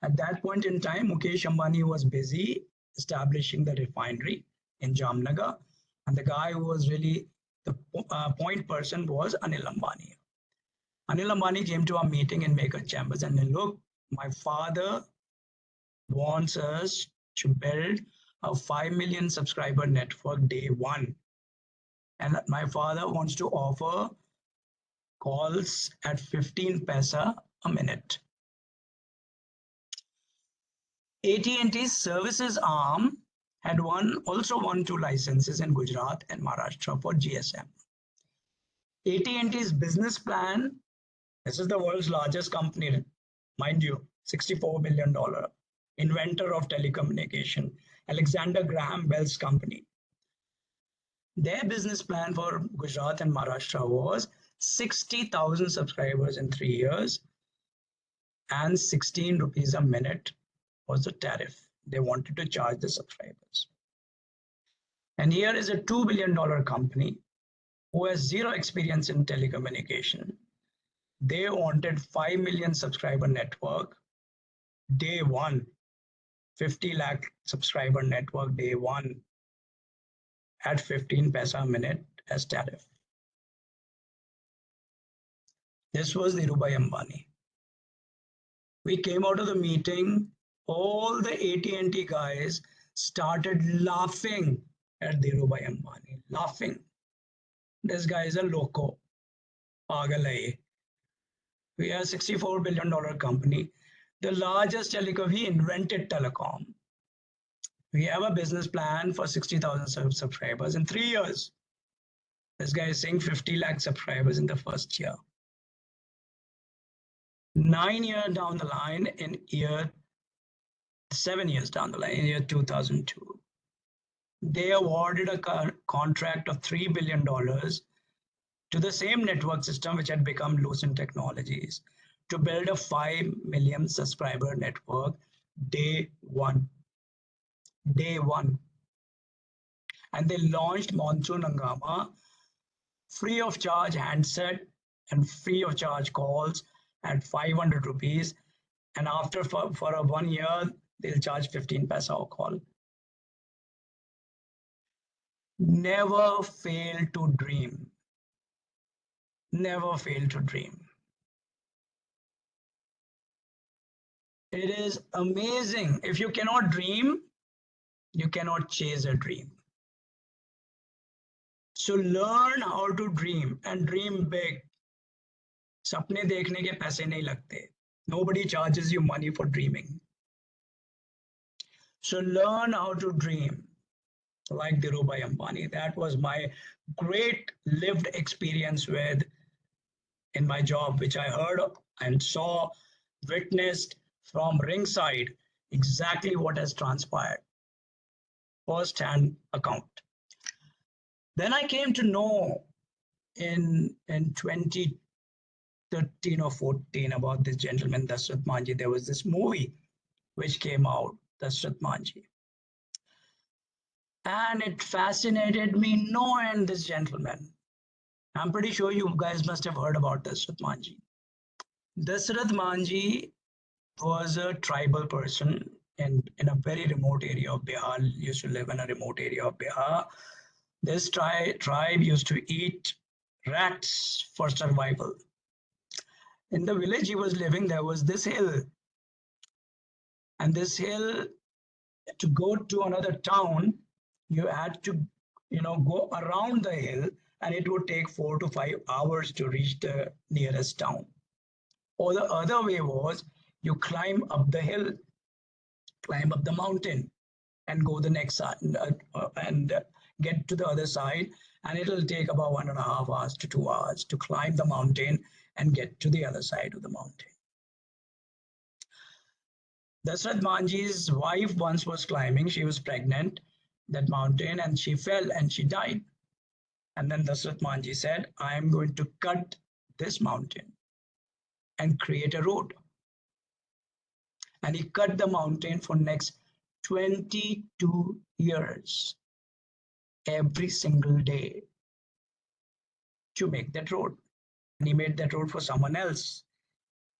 At that point in time, Mukesh Ambani was busy establishing the refinery in Jamnagar. And the guy who was really the point person was Anil Ambani. Anil Ambani came to our meeting in Maker Chambers and said, look, my father wants us to build a 5 million subscriber network day 1. And my father wants to offer calls at 15 paisa a minute. AT&T's services arm had also won 2 licenses in Gujarat and Maharashtra for GSM. AT&T's business plan, this is the world's largest company, mind you, $64 billion, inventor of telecommunication, Alexander Graham Bell's company. Their business plan for Gujarat and Maharashtra was 60,000 subscribers in 3 years and 16 rupees a minute was the tariff they wanted to charge the subscribers. And here is a $2 billion company who has zero experience in telecommunication. They wanted 5 million subscriber network day one, 50 lakh subscriber network day one at 15 paisa a minute as tariff. This was Dhirubhai Ambani. We came out of the meeting, all the AT&T guys started laughing at Dhirubhai Ambani, laughing. This guy is a loco, pagal hai. We are a $64 billion company, the largest telecom. He invented telecom. We have a business plan for 60,000 subscribers in 3 years. This guy is saying 50 lakh subscribers in the first year. 9 years down the line, in year 7 years down the line, in year 2002, they awarded a contract of $3 billion to the same network system which had become Lucent Technologies to build a 5 million subscriber network day one. Day one. And they launched Monsoon Hangama, free of charge handset and free of charge calls at 500 rupees. And after for a 1 year, they'll charge 15 paisa a call. Never fail to dream. Never fail to dream. It is amazing. If you cannot dream, you cannot chase a dream. So learn how to dream and dream big. सपने देखने के पैसे नहीं लगते. Nobody charges you money for dreaming. So learn how to dream like Dhirubhai Ambani. That was my great lived experience with in my job, which I heard and saw, witnessed from ringside exactly what has transpired. First-hand account. Then I came to know in 2013 or 14 about this gentleman, Dashrath Manjhi. There was this movie which came out, Dashrath Manjhi. And it fascinated me no end, this gentleman. I'm pretty sure you guys must have heard about Dashrath Manjhi. Dashrath Manjhi was a tribal person in a very remote area of Bihar, used to live in a remote area of Bihar. This tribe used to eat rats for survival. In the village he was living, there was this hill. And this hill, to go to another town, you had to, go around the hill, and it would take 4 to 5 hours to reach the nearest town. Or the other way was, you climb up the hill, climb up the mountain, and go the next side and get to the other side, and it'll take about 1.5 hours to 2 hours to climb the mountain and get to the other side of the mountain. Dashrath Manjhi's wife once was climbing, she was pregnant, that mountain, and she fell and she died. And then Dashrath Manjhi said, I am going to cut this mountain and create a road. And he cut the mountain for next 22 years, every single day, to make that road. And he made that road for someone else,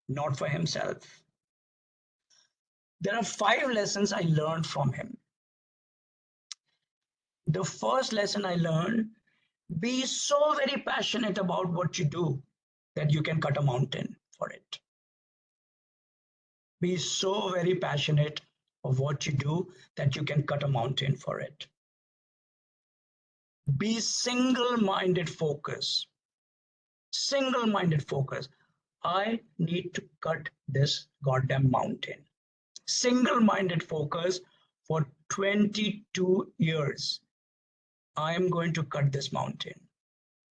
not for himself. There are 5 lessons I learned from him. The first lesson I learned, be so very passionate about what you do that you can cut a mountain for it. Be so very passionate of what you do that you can cut a mountain for it. Be single-minded focus. Single-minded focus. I need to cut this goddamn mountain. Single-minded focus for 22 years, I am going to cut this mountain.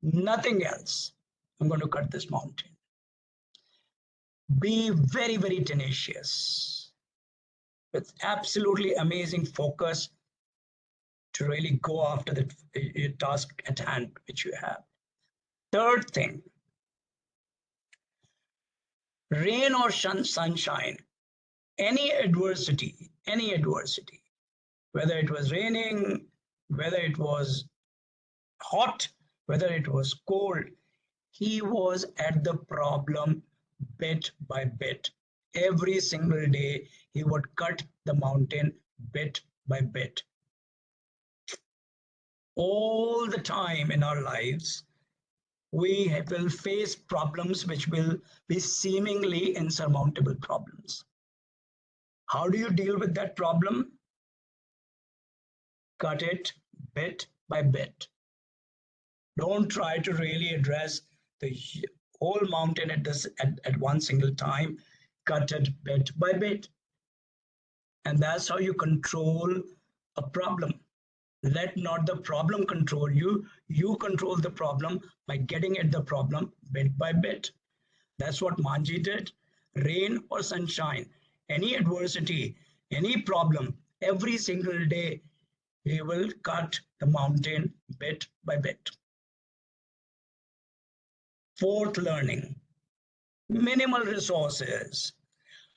Nothing else. I'm going to cut this mountain. Be very, very tenacious with absolutely amazing focus to really go after the task at hand which you have. Third thing, rain or sunshine, any adversity, whether it was raining, whether it was hot, whether it was cold, he was at the problem bit by bit. Every single day, he would cut the mountain bit by bit. All the time in our lives, we will face problems which will be seemingly insurmountable problems. How do you deal with that problem? Cut it bit by bit. Don't try to really address the whole mountain at one single time. Cut it bit by bit. And that's how you control a problem. Let not the problem control you. You control the problem by getting at the problem bit by bit. That's what Manji did. Rain or sunshine, any adversity, any problem, every single day, he will cut the mountain bit by bit. Fourth learning, minimal resources.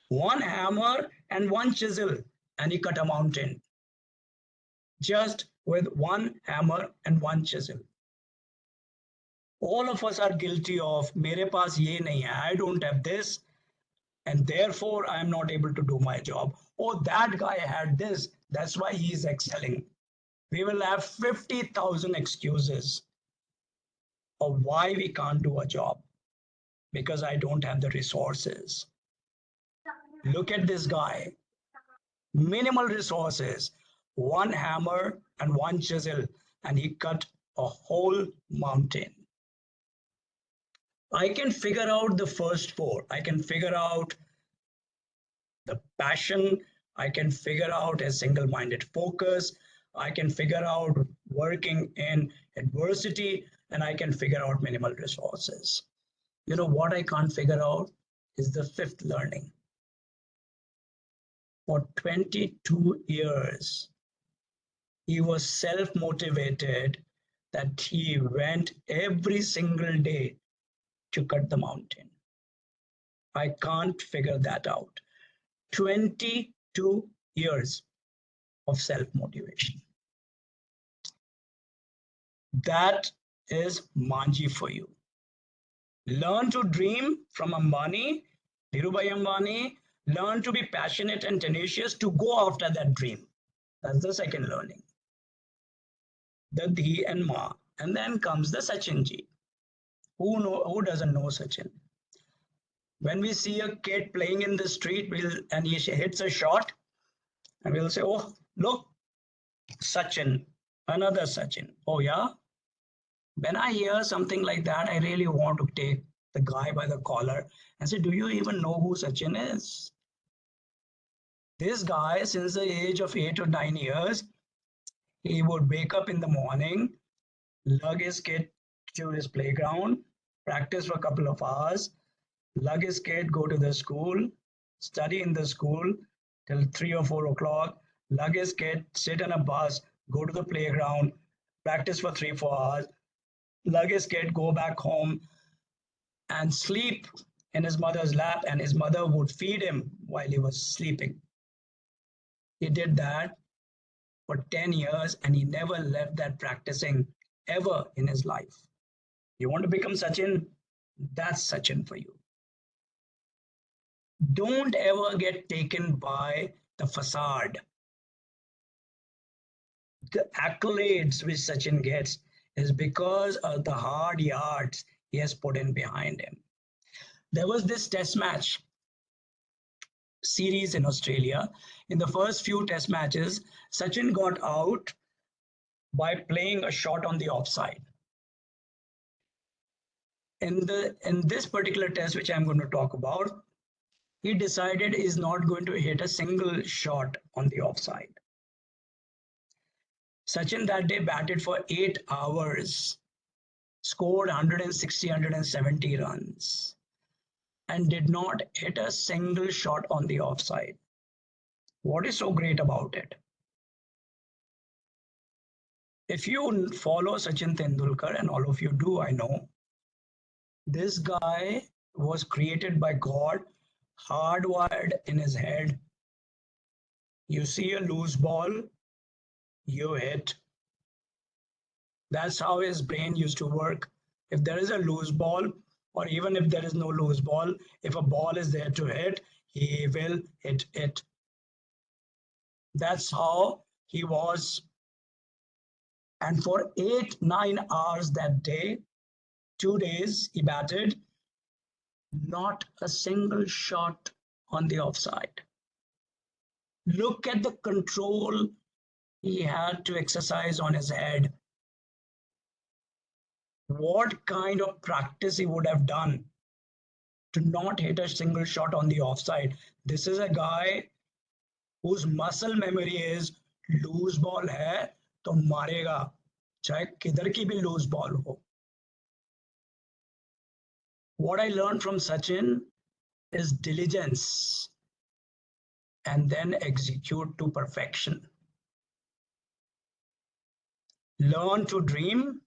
One hammer and one chisel, and he cut a mountain. Just with one hammer and one chisel. All of us are guilty of, mere paas ye nahi hai, I don't have this, and therefore I am not able to do my job. Oh, that guy had this, that's why he is excelling. We will have 50,000 excuses of why we can't do a job, because I don't have the resources. Look at this guy, minimal resources, one hammer and one chisel, and he cut a whole mountain. I can figure out the first four. I can figure out the passion. I can figure out a single-minded focus. I can figure out working in adversity, and I can figure out minimal resources. You know what I can't figure out is the fifth learning. For 22 years, he was self-motivated that he went every single day to cut the mountain. I can't figure that out. 22 years of self-motivation. That is Manji for you. Learn to dream from Ambani, Dhirubhai Ambani. Learn to be passionate and tenacious to go after that dream. That's the second learning. The Dhi and Ma. And then comes the Sachin ji. Who doesn't know Sachin? When we see a kid playing in the street and he hits a shot, and we'll say, oh, look, Sachin, another Sachin. Oh, yeah? When I hear something like that, I really want to take the guy by the collar and say, do you even know who Sachin is? This guy, since the age of 8 or 9 years, he would wake up in the morning, lug his kid to his playground, practice for a couple of hours, lug his kid, go to the school, study in the school till 3 or 4 o'clock, lug his kid, sit on a bus, go to the playground, practice for 3-4 hours, lug his kid, go back home and sleep in his mother's lap, and his mother would feed him while he was sleeping. He did that for 10 years and he never left that practicing ever in his life. You want to become Sachin? That's Sachin for you. Don't ever get taken by the facade. The accolades which Sachin gets is because of the hard yards he has put in behind him. There was this test match series in Australia. In the first few test matches, Sachin got out by playing a shot on the offside. In this particular test, which I'm going to talk about, he decided he's not going to hit a single shot on the offside. Sachin that day batted for 8 hours, scored 160, 170 runs, and did not hit a single shot on the offside. What is so great about it? If you follow Sachin Tendulkar, and all of you do, I know, this guy was created by God, hardwired in his head. You see a loose ball, you hit. That's how his brain used to work. If there is a loose ball, or even if there is no loose ball, if a ball is there to hit, he will hit it. That's how he was. And for 8-9 hours that day, 2 days, he batted, not a single shot on the offside. Look at the control he had to exercise on his head. What kind of practice he would have done to not hit a single shot on the offside. This is a guy whose muscle memory is loose ball hai to marega, chahe kidhar ki bhi loose ball ho. What I learned from Sachin is diligence and then execute to perfection. Learn to dream,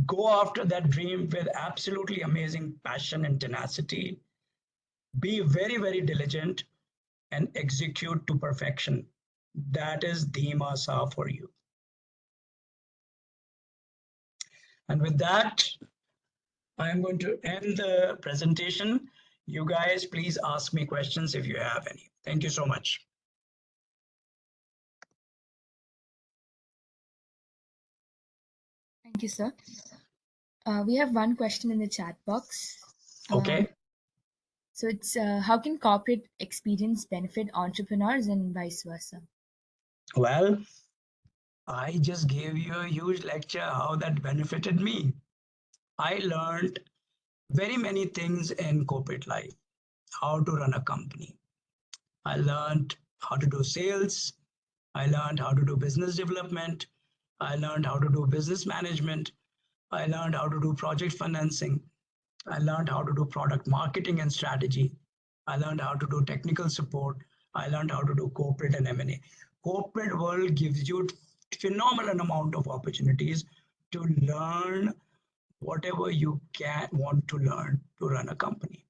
go after that dream with absolutely amazing passion and tenacity. Be very, very diligent and execute to perfection. That is Dhima Sa for you. And with that, I am going to end the presentation. You guys, please ask me questions if you have any. Thank you so much. Thank you, sir. We have one question in the chat box. Okay. So it's how can corporate experience benefit entrepreneurs and vice versa? Well, I just gave you a huge lecture how that benefited me. I learned very many things in corporate life, how to run a company. I learned how to do sales. I learned how to do business development. I learned how to do business management. I learned how to do project financing. I learned how to do product marketing and strategy. I learned how to do technical support. I learned how to do corporate and M&A. Corporate world gives you phenomenal amount of opportunities to learn whatever you can want to learn to run a company.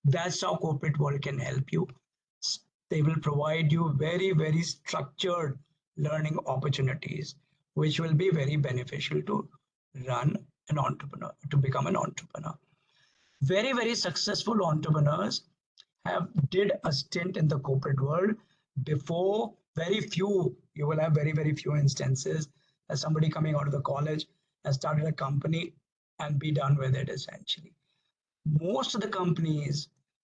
That's how corporate world can help you. They will provide you very, very structured learning opportunities, which will be very beneficial to run an entrepreneur, to become an entrepreneur. Very, very successful entrepreneurs did a stint in the corporate world before. Very few, you will have very, very few instances as somebody coming out of the college has started a company and be done with it essentially. Most of the companies,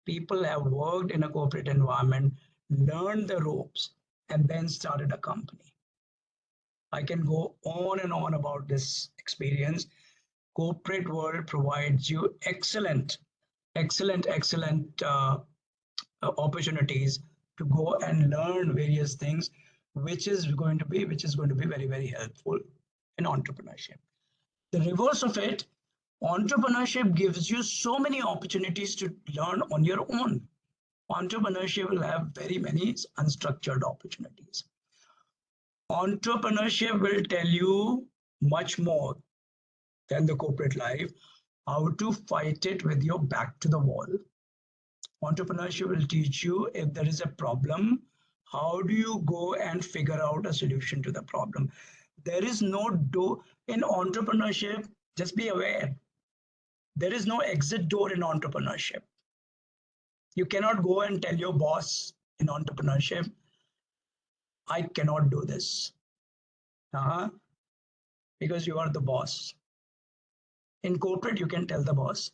people have worked in a corporate environment, learned the ropes, and then started a company. I can go on and on about this experience. Corporate world provides you excellent opportunities to go and learn various things, which is going to be very, very helpful in entrepreneurship. The reverse of it, entrepreneurship gives you so many opportunities to learn on your own. Entrepreneurship will have very many unstructured opportunities. Entrepreneurship will tell you much more than the corporate life, how to fight it with your back to the wall. Entrepreneurship will teach you if there is a problem, how do you go and figure out a solution to the problem. There is no door in entrepreneurship. Just be aware, there is no exit door in entrepreneurship. You cannot go and tell your boss in entrepreneurship, I cannot do this. Because you are the boss. In corporate, you can tell the boss,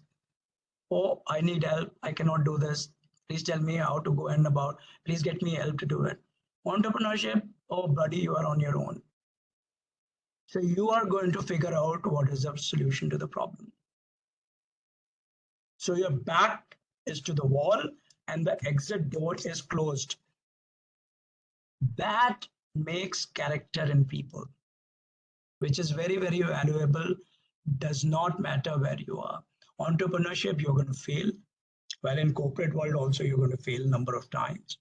oh, I need help. I cannot do this. Please tell me how to go and about. Please get me help to do it. Entrepreneurship, oh, buddy, you are on your own. So you are going to figure out what is the solution to the problem. So your back is to the wall and the exit door is closed. That makes character in people, which is very, very valuable. Does not matter where you are. Entrepreneurship, you're going to fail. Well, in corporate world also, you're going to fail a number of times.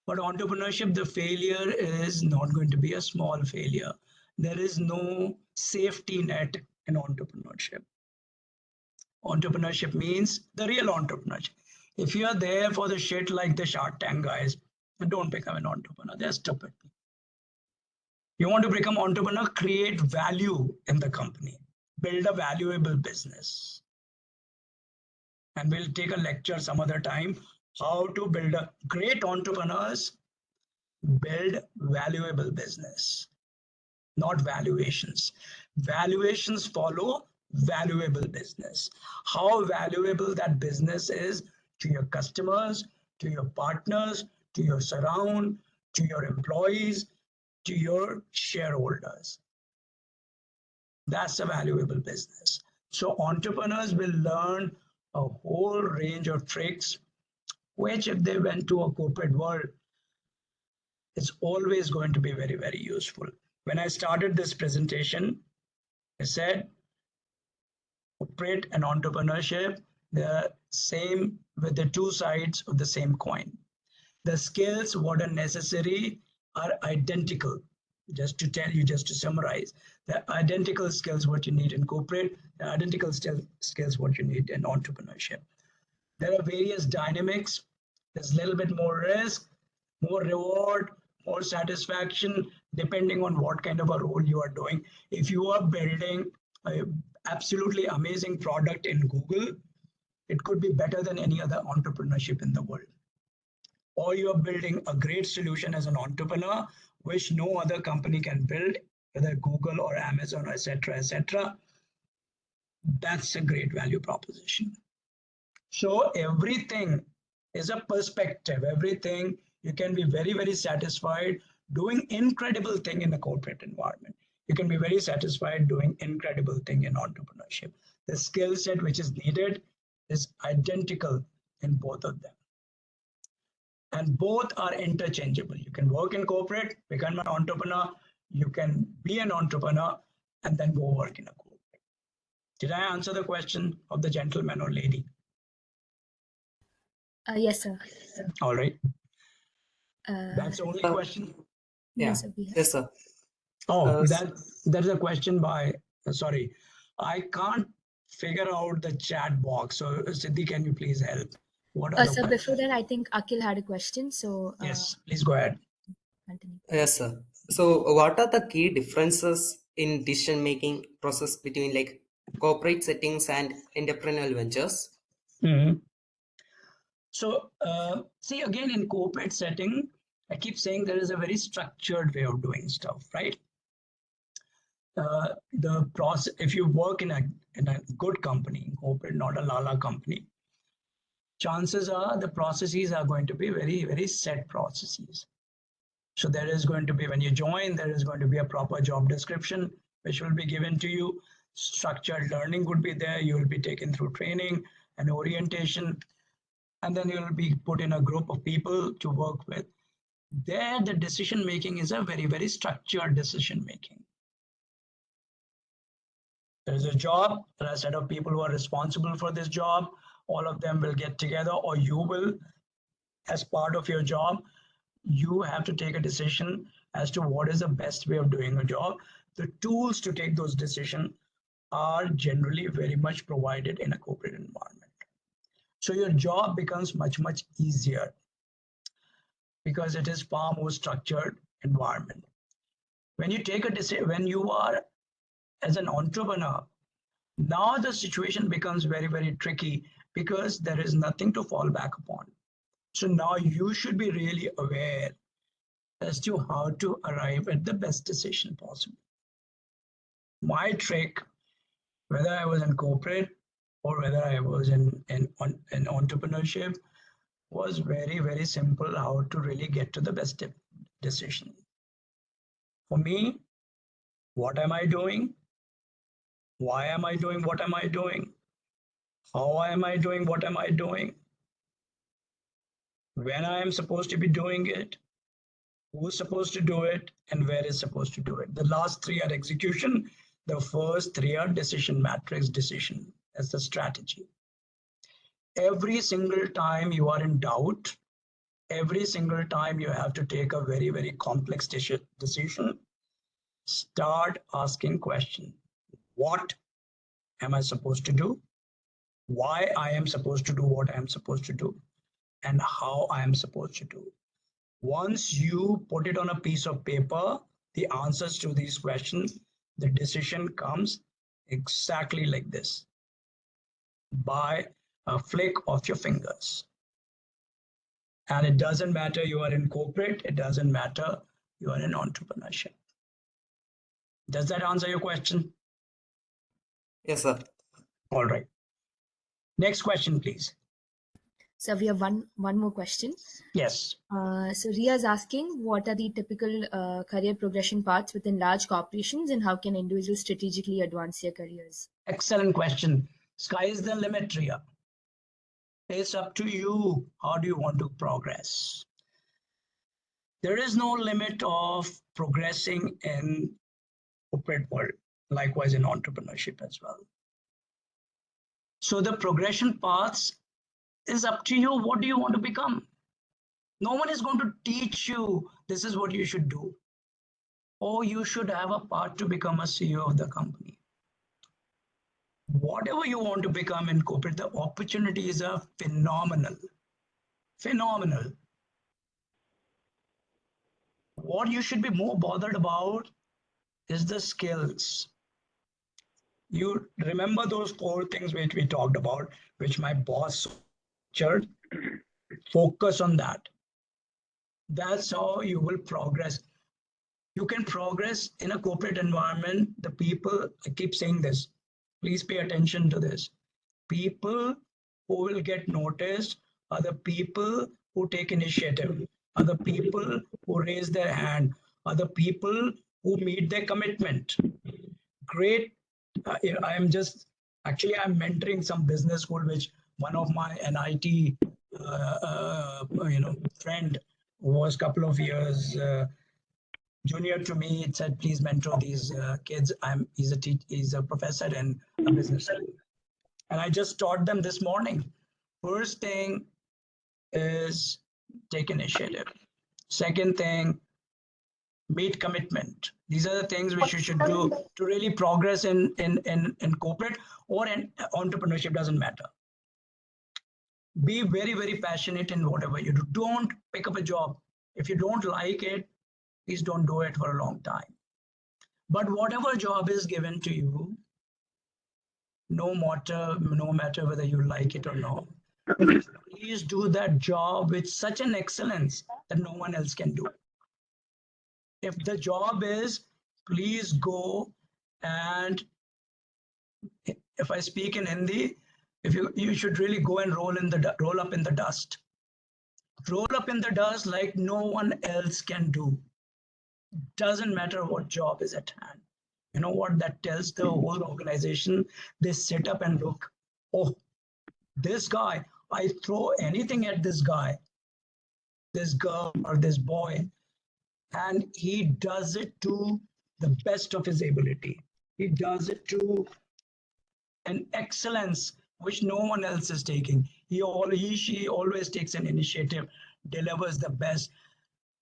But entrepreneurship, the failure is not going to be a small failure. There is no safety net in entrepreneurship. Entrepreneurship means the real entrepreneurship. If you are there for the shit like the Shark Tank guys, don't become an entrepreneur. They're stupid. You want to become entrepreneur, create value in the company, build a valuable business. And we'll take a lecture some other time how to build a great entrepreneurs build valuable business, not valuations. Valuations follow valuable business. How valuable that business is to your customers, to your partners, to your surround, to your employees, to your shareholders. That's a valuable business. So entrepreneurs will learn a whole range of tricks, which if they went to a corporate world, it's always going to be very, very useful. When I started this presentation, I said, corporate and entrepreneurship, they're same with the two sides of the same coin. The skills, what are necessary, are identical. Just to tell you, just to summarize, the identical skills what you need in corporate, the identical skills what you need in entrepreneurship. There are various dynamics. There's a little bit more risk, more reward, more satisfaction, depending on what kind of a role you are doing. If you are building an absolutely amazing product in Google, it could be better than any other entrepreneurship in the world. Or you are building a great solution as an entrepreneur, which no other company can build, whether Google or Amazon, etc., etc. That's a great value proposition. So everything is a perspective. Everything, you can be very, very satisfied doing incredible thing in a corporate environment. You can be very satisfied doing incredible thing in entrepreneurship. The skill set which is needed is identical in both of them. And both are interchangeable. You can work in corporate, become an entrepreneur. You can be an entrepreneur and then go work in a corporate. Did I answer the question of the gentleman or lady? Yes, sir. All right. Uh, That's the only question. no, Yeah. sir, we have. Yes, sir. Oh, S- that's a question by, sorry, I can't figure out the chat box. So Siddhi, can you please help? What are the So before questions? that, I think Akhil had a question. So Yes, please go ahead. continue. Yes, sir. So, what are the key differences in decision-making process between like corporate settings and entrepreneurial ventures? Mhm. So see, again, in corporate setting, I keep saying there is a very structured way of doing stuff, right? The process, if you work in a good company, corporate, not a lala company, chances are the processes are going to be very, very set processes. So there is going to be, when you join, there is going to be a proper job description, which will be given to you. Structured learning would be there. You will be taken through training and orientation, and then you will be put in a group of people to work with. There, the decision making is a very, very structured decision making. There is a job, there are a set of people who are responsible for this job. All of them will get together, or you will, as part of your job, you have to take a decision as to what is the best way of doing a job. The tools to take those decisions are generally very much provided in a corporate environment. So your job becomes much, much easier because it is far more structured environment. When you take a decision, when you are as an entrepreneur, now the situation becomes very, very tricky because there is nothing to fall back upon. So now you should be really aware as to how to arrive at the best decision possible. My trick, whether I was in corporate or whether I was in entrepreneurship, was very, very simple how to really get to the best decision. For me, what am I doing? Why am I doing what am I doing? How am I doing what am I doing? When I am supposed to be doing it? who's supposed to do it, and where is supposed to do it. The last three are execution. The first three are decision matrix decision. That's the strategy. Every single time you are in doubt, every single time you have to take a very, very complex decision, start asking questions. What am I supposed to do? Why I am supposed to do what I am supposed to do? And how I am supposed to do. Once you put it on a piece of paper, the answers to these questions, the decision comes exactly like this, by a flick of your fingers. And it doesn't matter you are in corporate, it doesn't matter you are in entrepreneurship. Does that answer your question? Yes, sir. All right. Next question, please. So we have one more question. Yes. So Ria is asking, what are the typical career progression paths within large corporations, and how can individuals strategically advance their careers? Excellent question. Sky is the limit, Ria. It's up to you. How do you want to progress? There is no limit of progressing in corporate world, likewise in entrepreneurship as well. So the progression paths is up to you. What do you want to become? No one is going to teach you this is what you should do. Or you should have a path to become a CEO of the company. Whatever you want to become in corporate, the opportunities are phenomenal. Phenomenal. What you should be more bothered about is the skills. You remember those 4 things which we talked about, which my boss shared? Focus on that. That's how you will progress. You can progress in a corporate environment. The people, I keep saying this, please pay attention to this. People who will get noticed are the people who take initiative, are the people who raise their hand, are the people who meet their commitment. Great. I'm mentoring some business school, which one of my NIT friend who was a couple of years junior to me, it said, please mentor these kids. He's a professor in a business school. And I just taught them this morning. First thing is take initiative. Second thing, meet commitment. These are the things which you should do to really progress in corporate or in entrepreneurship, doesn't matter. Be very, very passionate in whatever you do. Don't pick up a job. If you don't like it, please don't do it for a long time. But whatever job is given to you, no matter whether you like it or not, please do that job with such an excellence that no one else can do. If the job is, please go and, if I speak in Hindi, if you should really go and roll up in the dust. Roll up in the dust like no one else can do. Doesn't matter what job is at hand. You know what that tells the whole organization? They sit up and look, oh, this guy, I throw anything at this guy, this girl or this boy, and he does it to the best of his ability. He does it to an excellence which no one else is taking. She always takes an initiative, delivers the best.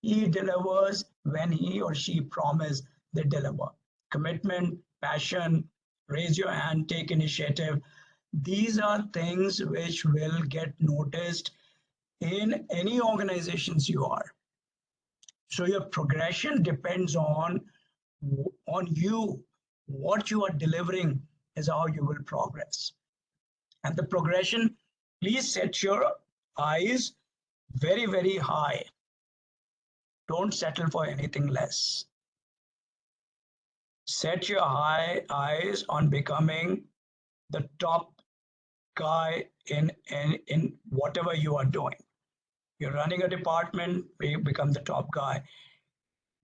He delivers when he or she promise, they deliver. Commitment, passion, raise your hand, take initiative. These are things which will get noticed in any organizations you are. So your progression depends on you. What you are delivering is how you will progress. And the progression, please set your eyes very, very high. Don't settle for anything less. Set your eyes on becoming the top guy in whatever you are doing. You're running a department, become the top guy.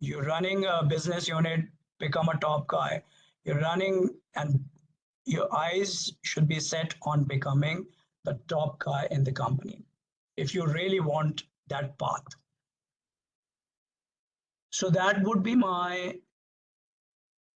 You're running a business unit, become a top guy. You're running, and your eyes should be set on becoming the top guy in the company if you really want that path. So that would be my,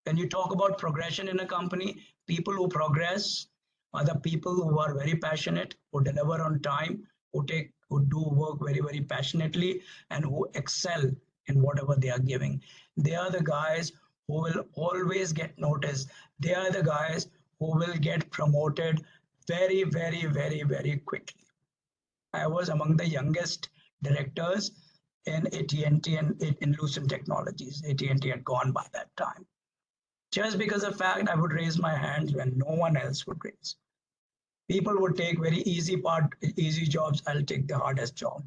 when you talk about progression in a company, people who progress are the people who are very passionate, who deliver on time, who do work very, very passionately, and who excel in whatever they are giving. They are the guys who will always get noticed. They are the guys who will get promoted very, very, very, very quickly. I was among the youngest directors in AT&T and in Lucent Technologies. AT&T had gone by that time. Just because of the fact I would raise my hands when no one else would raise. People would take very easy jobs. I'll take the hardest job.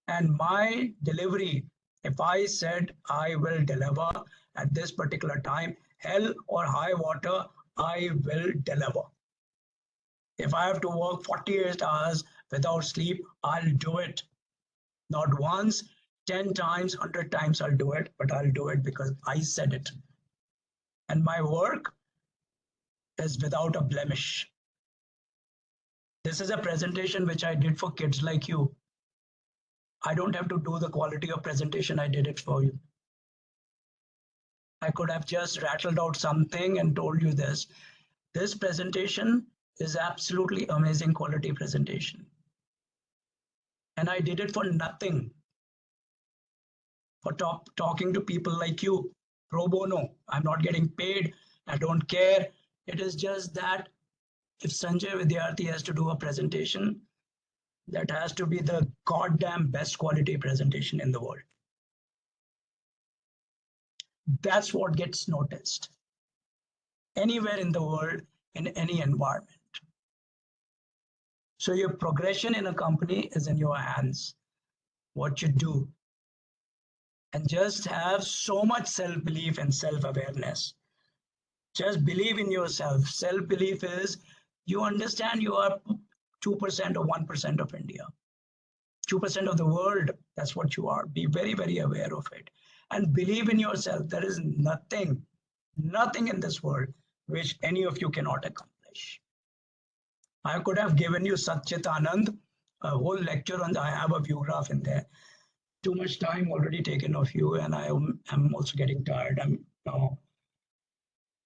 And my delivery, if I said I will deliver at this particular time, hell or high water, I will deliver. If I have to work 48 hours without sleep, I'll do it. Not once, 10 times, 100 times I'll do it, but I'll do it because I said it. And my work is without a blemish. This is a presentation which I did for kids like you. I don't have to do the quality of presentation. I did it for you. I could have just rattled out something and told you this. This presentation is absolutely amazing quality presentation. And I did it for nothing. For talking to people like you, pro bono. I'm not getting paid. I don't care. It is just that if Sanjay Vidyarthi has to do a presentation, that has to be the goddamn best quality presentation in the world. That's what gets noticed. Anywhere in the world, in any environment. So your progression in a company is in your hands. What you do. And just have so much self-belief and self-awareness. Just believe in yourself. Self-belief is you understand you are 2% or 1% of India. 2% of the world, that's what you are. Be very, very aware of it. And believe in yourself. There is nothing in this world which any of you cannot accomplish. I could have given you Satchit Anand, a whole lecture on, I have a view graph in there. Too much time already taken of you, and I am also getting tired. I'm now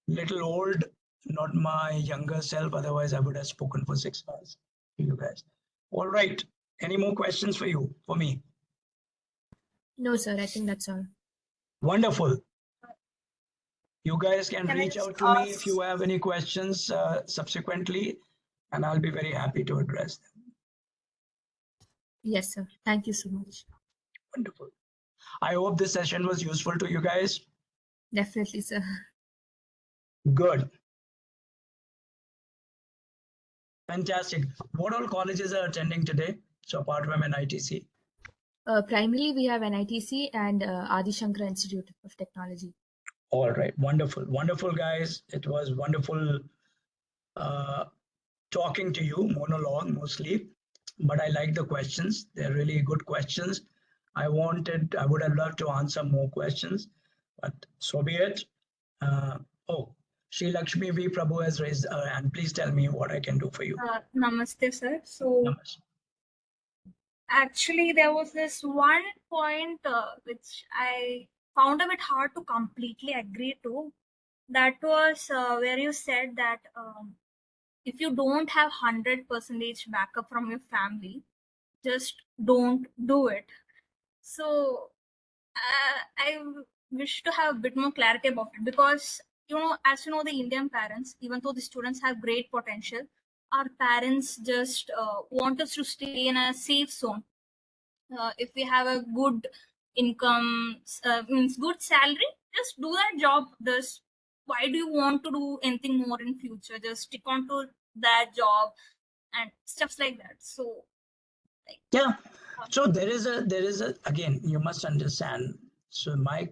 little old, not my younger self. Otherwise, I would have spoken for 6 hours to you guys. All right. Any more questions for me? No, sir. I think that's all. Wonderful. You guys can Can I reach just out to me ask- if you have any questions subsequently, and I'll be very happy to address them. Yes, sir. Thank you so much. Wonderful. I hope this session was useful to you guys. Definitely, sir. Good. Fantastic. What all colleges are attending today? So apart from NITC. Primarily, we have NITC and Adi Shankara Institute of Technology. All right. Wonderful. Wonderful, guys. It was wonderful talking to you, monologue mostly, but I like the questions. They're really good questions. I would have loved to answer more questions, but so be it. Sri Lakshmi V. Prabhu has raised her hand. Please tell me what I can do for you. Namaste, sir. So Namaste. actually, there was this one point which I found a bit hard to completely agree to. That was where you said that if you don't have 100% backup from your family, just don't do it. So I wish to have a bit more clarity about it, because as you know, the Indian parents, even though the students have great potential, our parents just want us to stay in a safe zone. If we have a good income, means good salary, just do that job. Just why do you want to do anything more in future? Just stick on to that job and stuff like that. So Yeah. So there is a again, you must understand. So my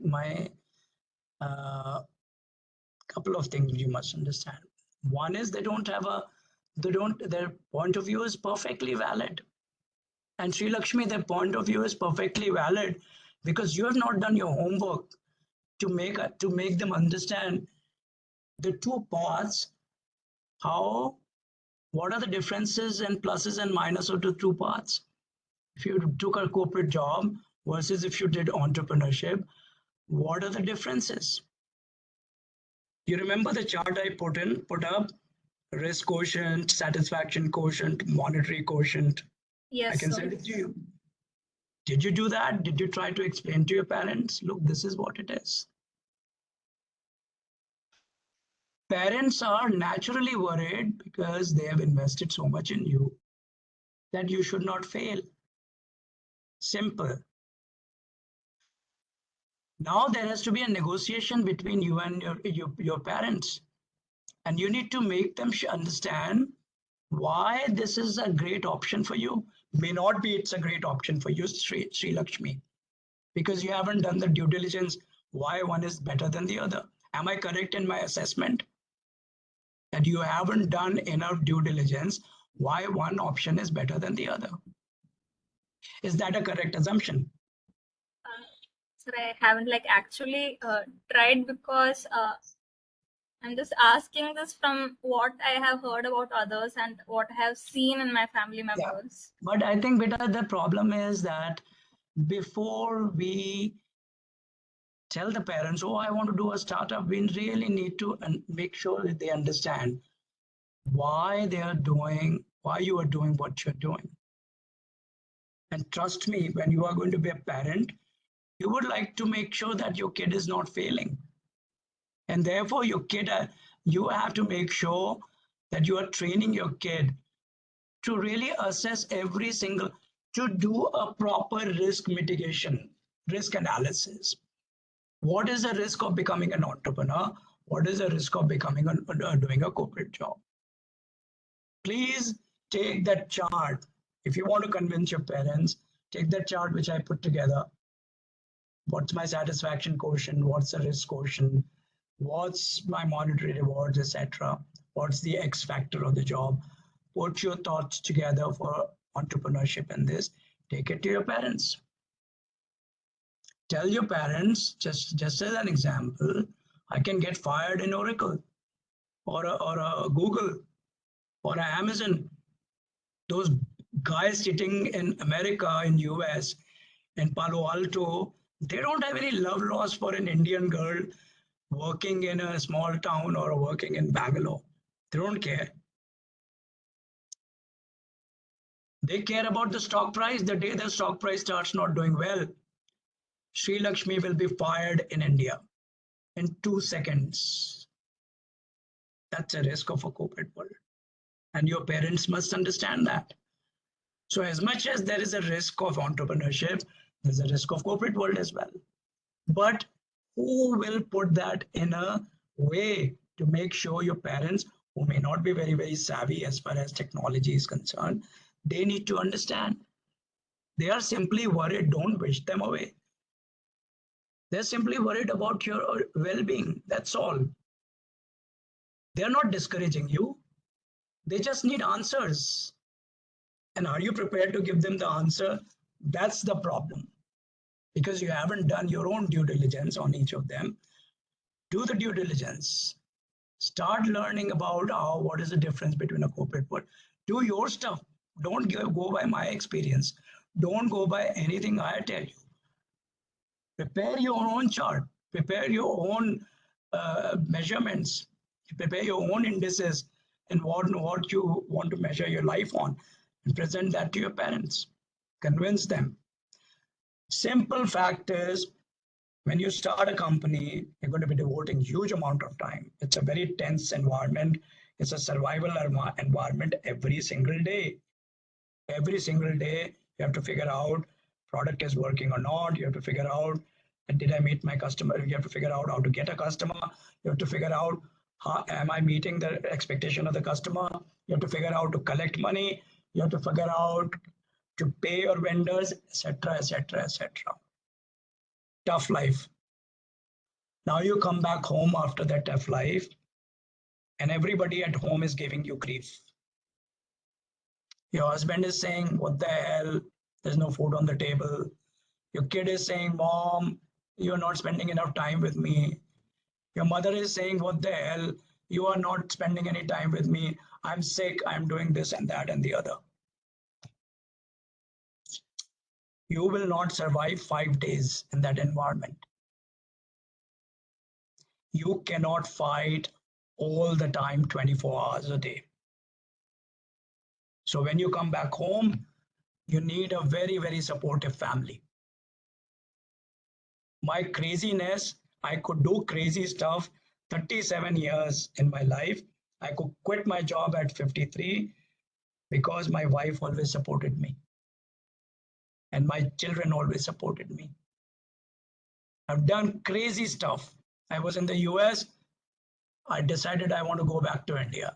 couple of things you must understand. One is their point of view is perfectly valid. And Sri Lakshmi, their point of view is perfectly valid because you have not done your homework to make them understand the two paths, what are the differences and pluses and minuses of the two paths. If you took a corporate job versus if you did entrepreneurship, What are the differences? You remember the chart I put up? Risk quotient, satisfaction quotient, monetary quotient. I Yes, can sir. send it to you. Did you do that? Did you try to explain to your parents? Look, this is what it is. Parents are naturally worried because they have invested so much in you that you should not fail. Simple. Now there has to be a negotiation between you and your parents. And you need to make them understand why this is a great option for you. May not be it's a great option for you, Sri Lakshmi, because you haven't done the due diligence why one is better than the other. Am I correct in my assessment? That you haven't done enough due diligence why one option is better than the other. Is that a correct assumption? Sir, I haven't like actually tried because I'm just asking this from what I have heard about others and what I have seen in my family members. But I think, Beta, the problem is that before we tell the parents, oh, I want to do a startup, we really need to make sure that they understand why they are doing, why you are doing what you're doing. And trust me, when you are going to be a parent, you would like to make sure that your kid is not failing. And therefore, your kid, you have to make sure that you are training your kid to really assess every single, to do a proper risk mitigation, risk analysis. What is the risk of becoming an entrepreneur? What is the risk of becoming doing a corporate job? Please take that chart. If you want to convince your parents, take that chart which I put together. What's my satisfaction quotient? What's the risk quotient? What's my monetary rewards, etc.? What's the X factor of the job? Put your thoughts together for entrepreneurship in this. Take it to your parents. Tell your parents, just as an example, I can get fired in Oracle or a Google or a Amazon. Those guys sitting in America, in US, in Palo Alto, they don't have any love loss for an Indian girl working in a small town or working in Bangalore. They don't care. They care about the stock price. The day the stock price starts not doing well, Sri Lakshmi will be fired in India in 2 seconds. That's a risk of a corporate world. And your parents must understand that. So as much as there is a risk of entrepreneurship, there's a risk of corporate world as well. But who will put that in a way to make sure your parents, who may not be very, very savvy as far as technology is concerned, they need to understand. They are simply worried. Don't wish them away. They're simply worried about your well-being. That's all. They're not discouraging you. They just need answers. And are you prepared to give them the answer? That's the problem. Because you haven't done your own due diligence on each of them. Do the due diligence. Start learning about what is the difference between a corporate world. Do your stuff. Don't go by my experience. Don't go by anything I tell you. Prepare your own chart. Prepare your own measurements. Prepare your own indices and what you want to measure your life on, and present that to your parents. Convince them. Simple fact is, when you start a company, you're going to be devoting huge amount of time. It's a very tense environment. It's a survival environment every single day. Every single day, you have to figure out product is working or not. You have to figure out, did I meet my customer? You have to figure out how to get a customer. You have to figure out, how am I meeting the expectation of the customer? You have to figure out to collect money. You have to figure out to pay your vendors, etc., etc., etc. Tough life. Now you come back home after that tough life, and everybody at home is giving you grief. Your husband is saying, what the hell? There's no food on the table. Your kid is saying, Mom, you're not spending enough time with me. Your mother is saying, what the hell? You are not spending any time with me. I'm sick. I'm doing this and that and the other. You will not survive 5 days in that environment. You cannot fight all the time, 24 hours a day. So when you come back home, you need a very, very supportive family. My craziness, I could do crazy stuff 37 years in my life. I could quit my job at 53 because my wife always supported me and my children always supported me. I've done crazy stuff. I was in the US. I decided I want to go back to India.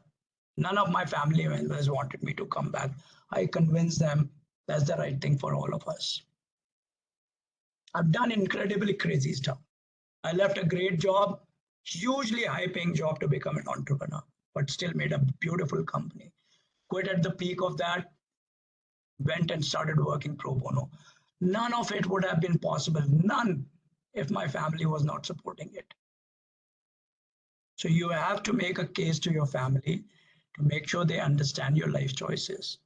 None of my family members wanted me to come back. I convinced them that's the right thing for all of us. I've done incredibly crazy stuff. I left a great job, hugely high paying job to become an entrepreneur, but still made a beautiful company. Quit at the peak of that, went and started working pro bono. None of it would have been possible, none, if my family was not supporting it. So you have to make a case to your family to make sure they understand your life choices.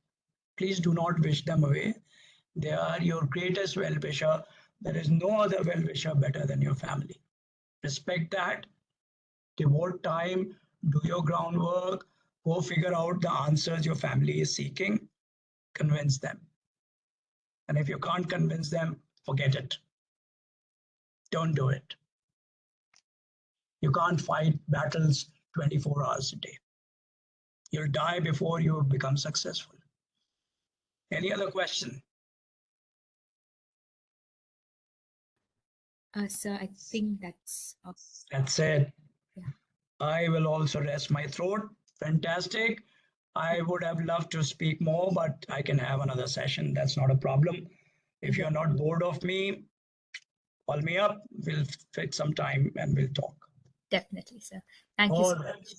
Please do not wish them away. They are your greatest well-wisher. There is no other well-wisher better than your family. Respect that. Devote time, do your groundwork, go figure out the answers your family is seeking, convince them. And if you can't convince them, forget it. Don't do it. You can't fight battles 24 hours a day. You'll die before you become successful. Any other question? Sir, I think that's all. That's it. Yeah. I will also rest my throat. Fantastic. I would have loved to speak more, but I can have another session. That's not a problem. If you're not bored of me, call me up. We'll fit some time and we'll talk. Definitely, sir. Thank you All so right. much.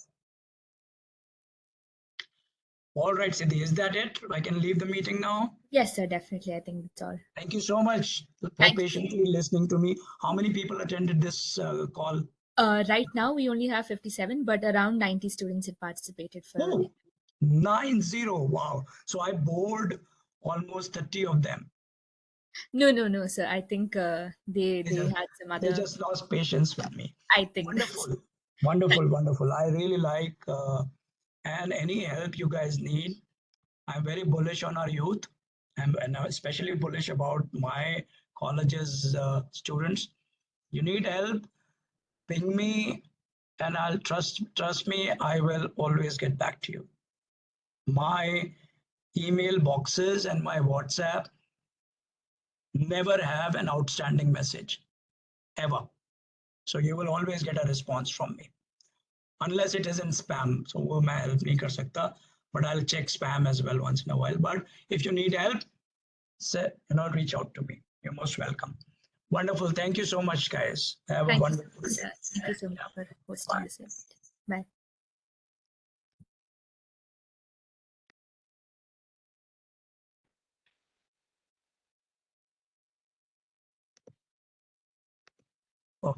All right, Siddhi, is that it? I can leave the meeting now. Yes, sir, definitely. I think that's all. Thank you so much for Thank you. patiently listening to me. How many people attended this call? Right now, we only have 57, but around 90 students had participated for. Oh, 90. Wow. So I bored almost 30 of them. No, sir. I think they just- had some They other. just lost patience with me. I think that's. Wonderful. Wonderful, wonderful. I really like, and any help you guys need. I'm very bullish on our youth, and I'm especially bullish about my college's students. You need help, ping me, and I'll trust me, I will always get back to you. My email boxes and my WhatsApp never have an outstanding message, ever. So you will always get a response from me. Unless it is in spam. So वो मैं help नहीं कर सकता, but I'll check spam as well once in a while. But if you need help, say, reach out to me. You're most welcome. Wonderful. Thank you so much, guys. Have a Thank you, wonderful day. sir. Thank you so much for hosting this event. Bye. Oh.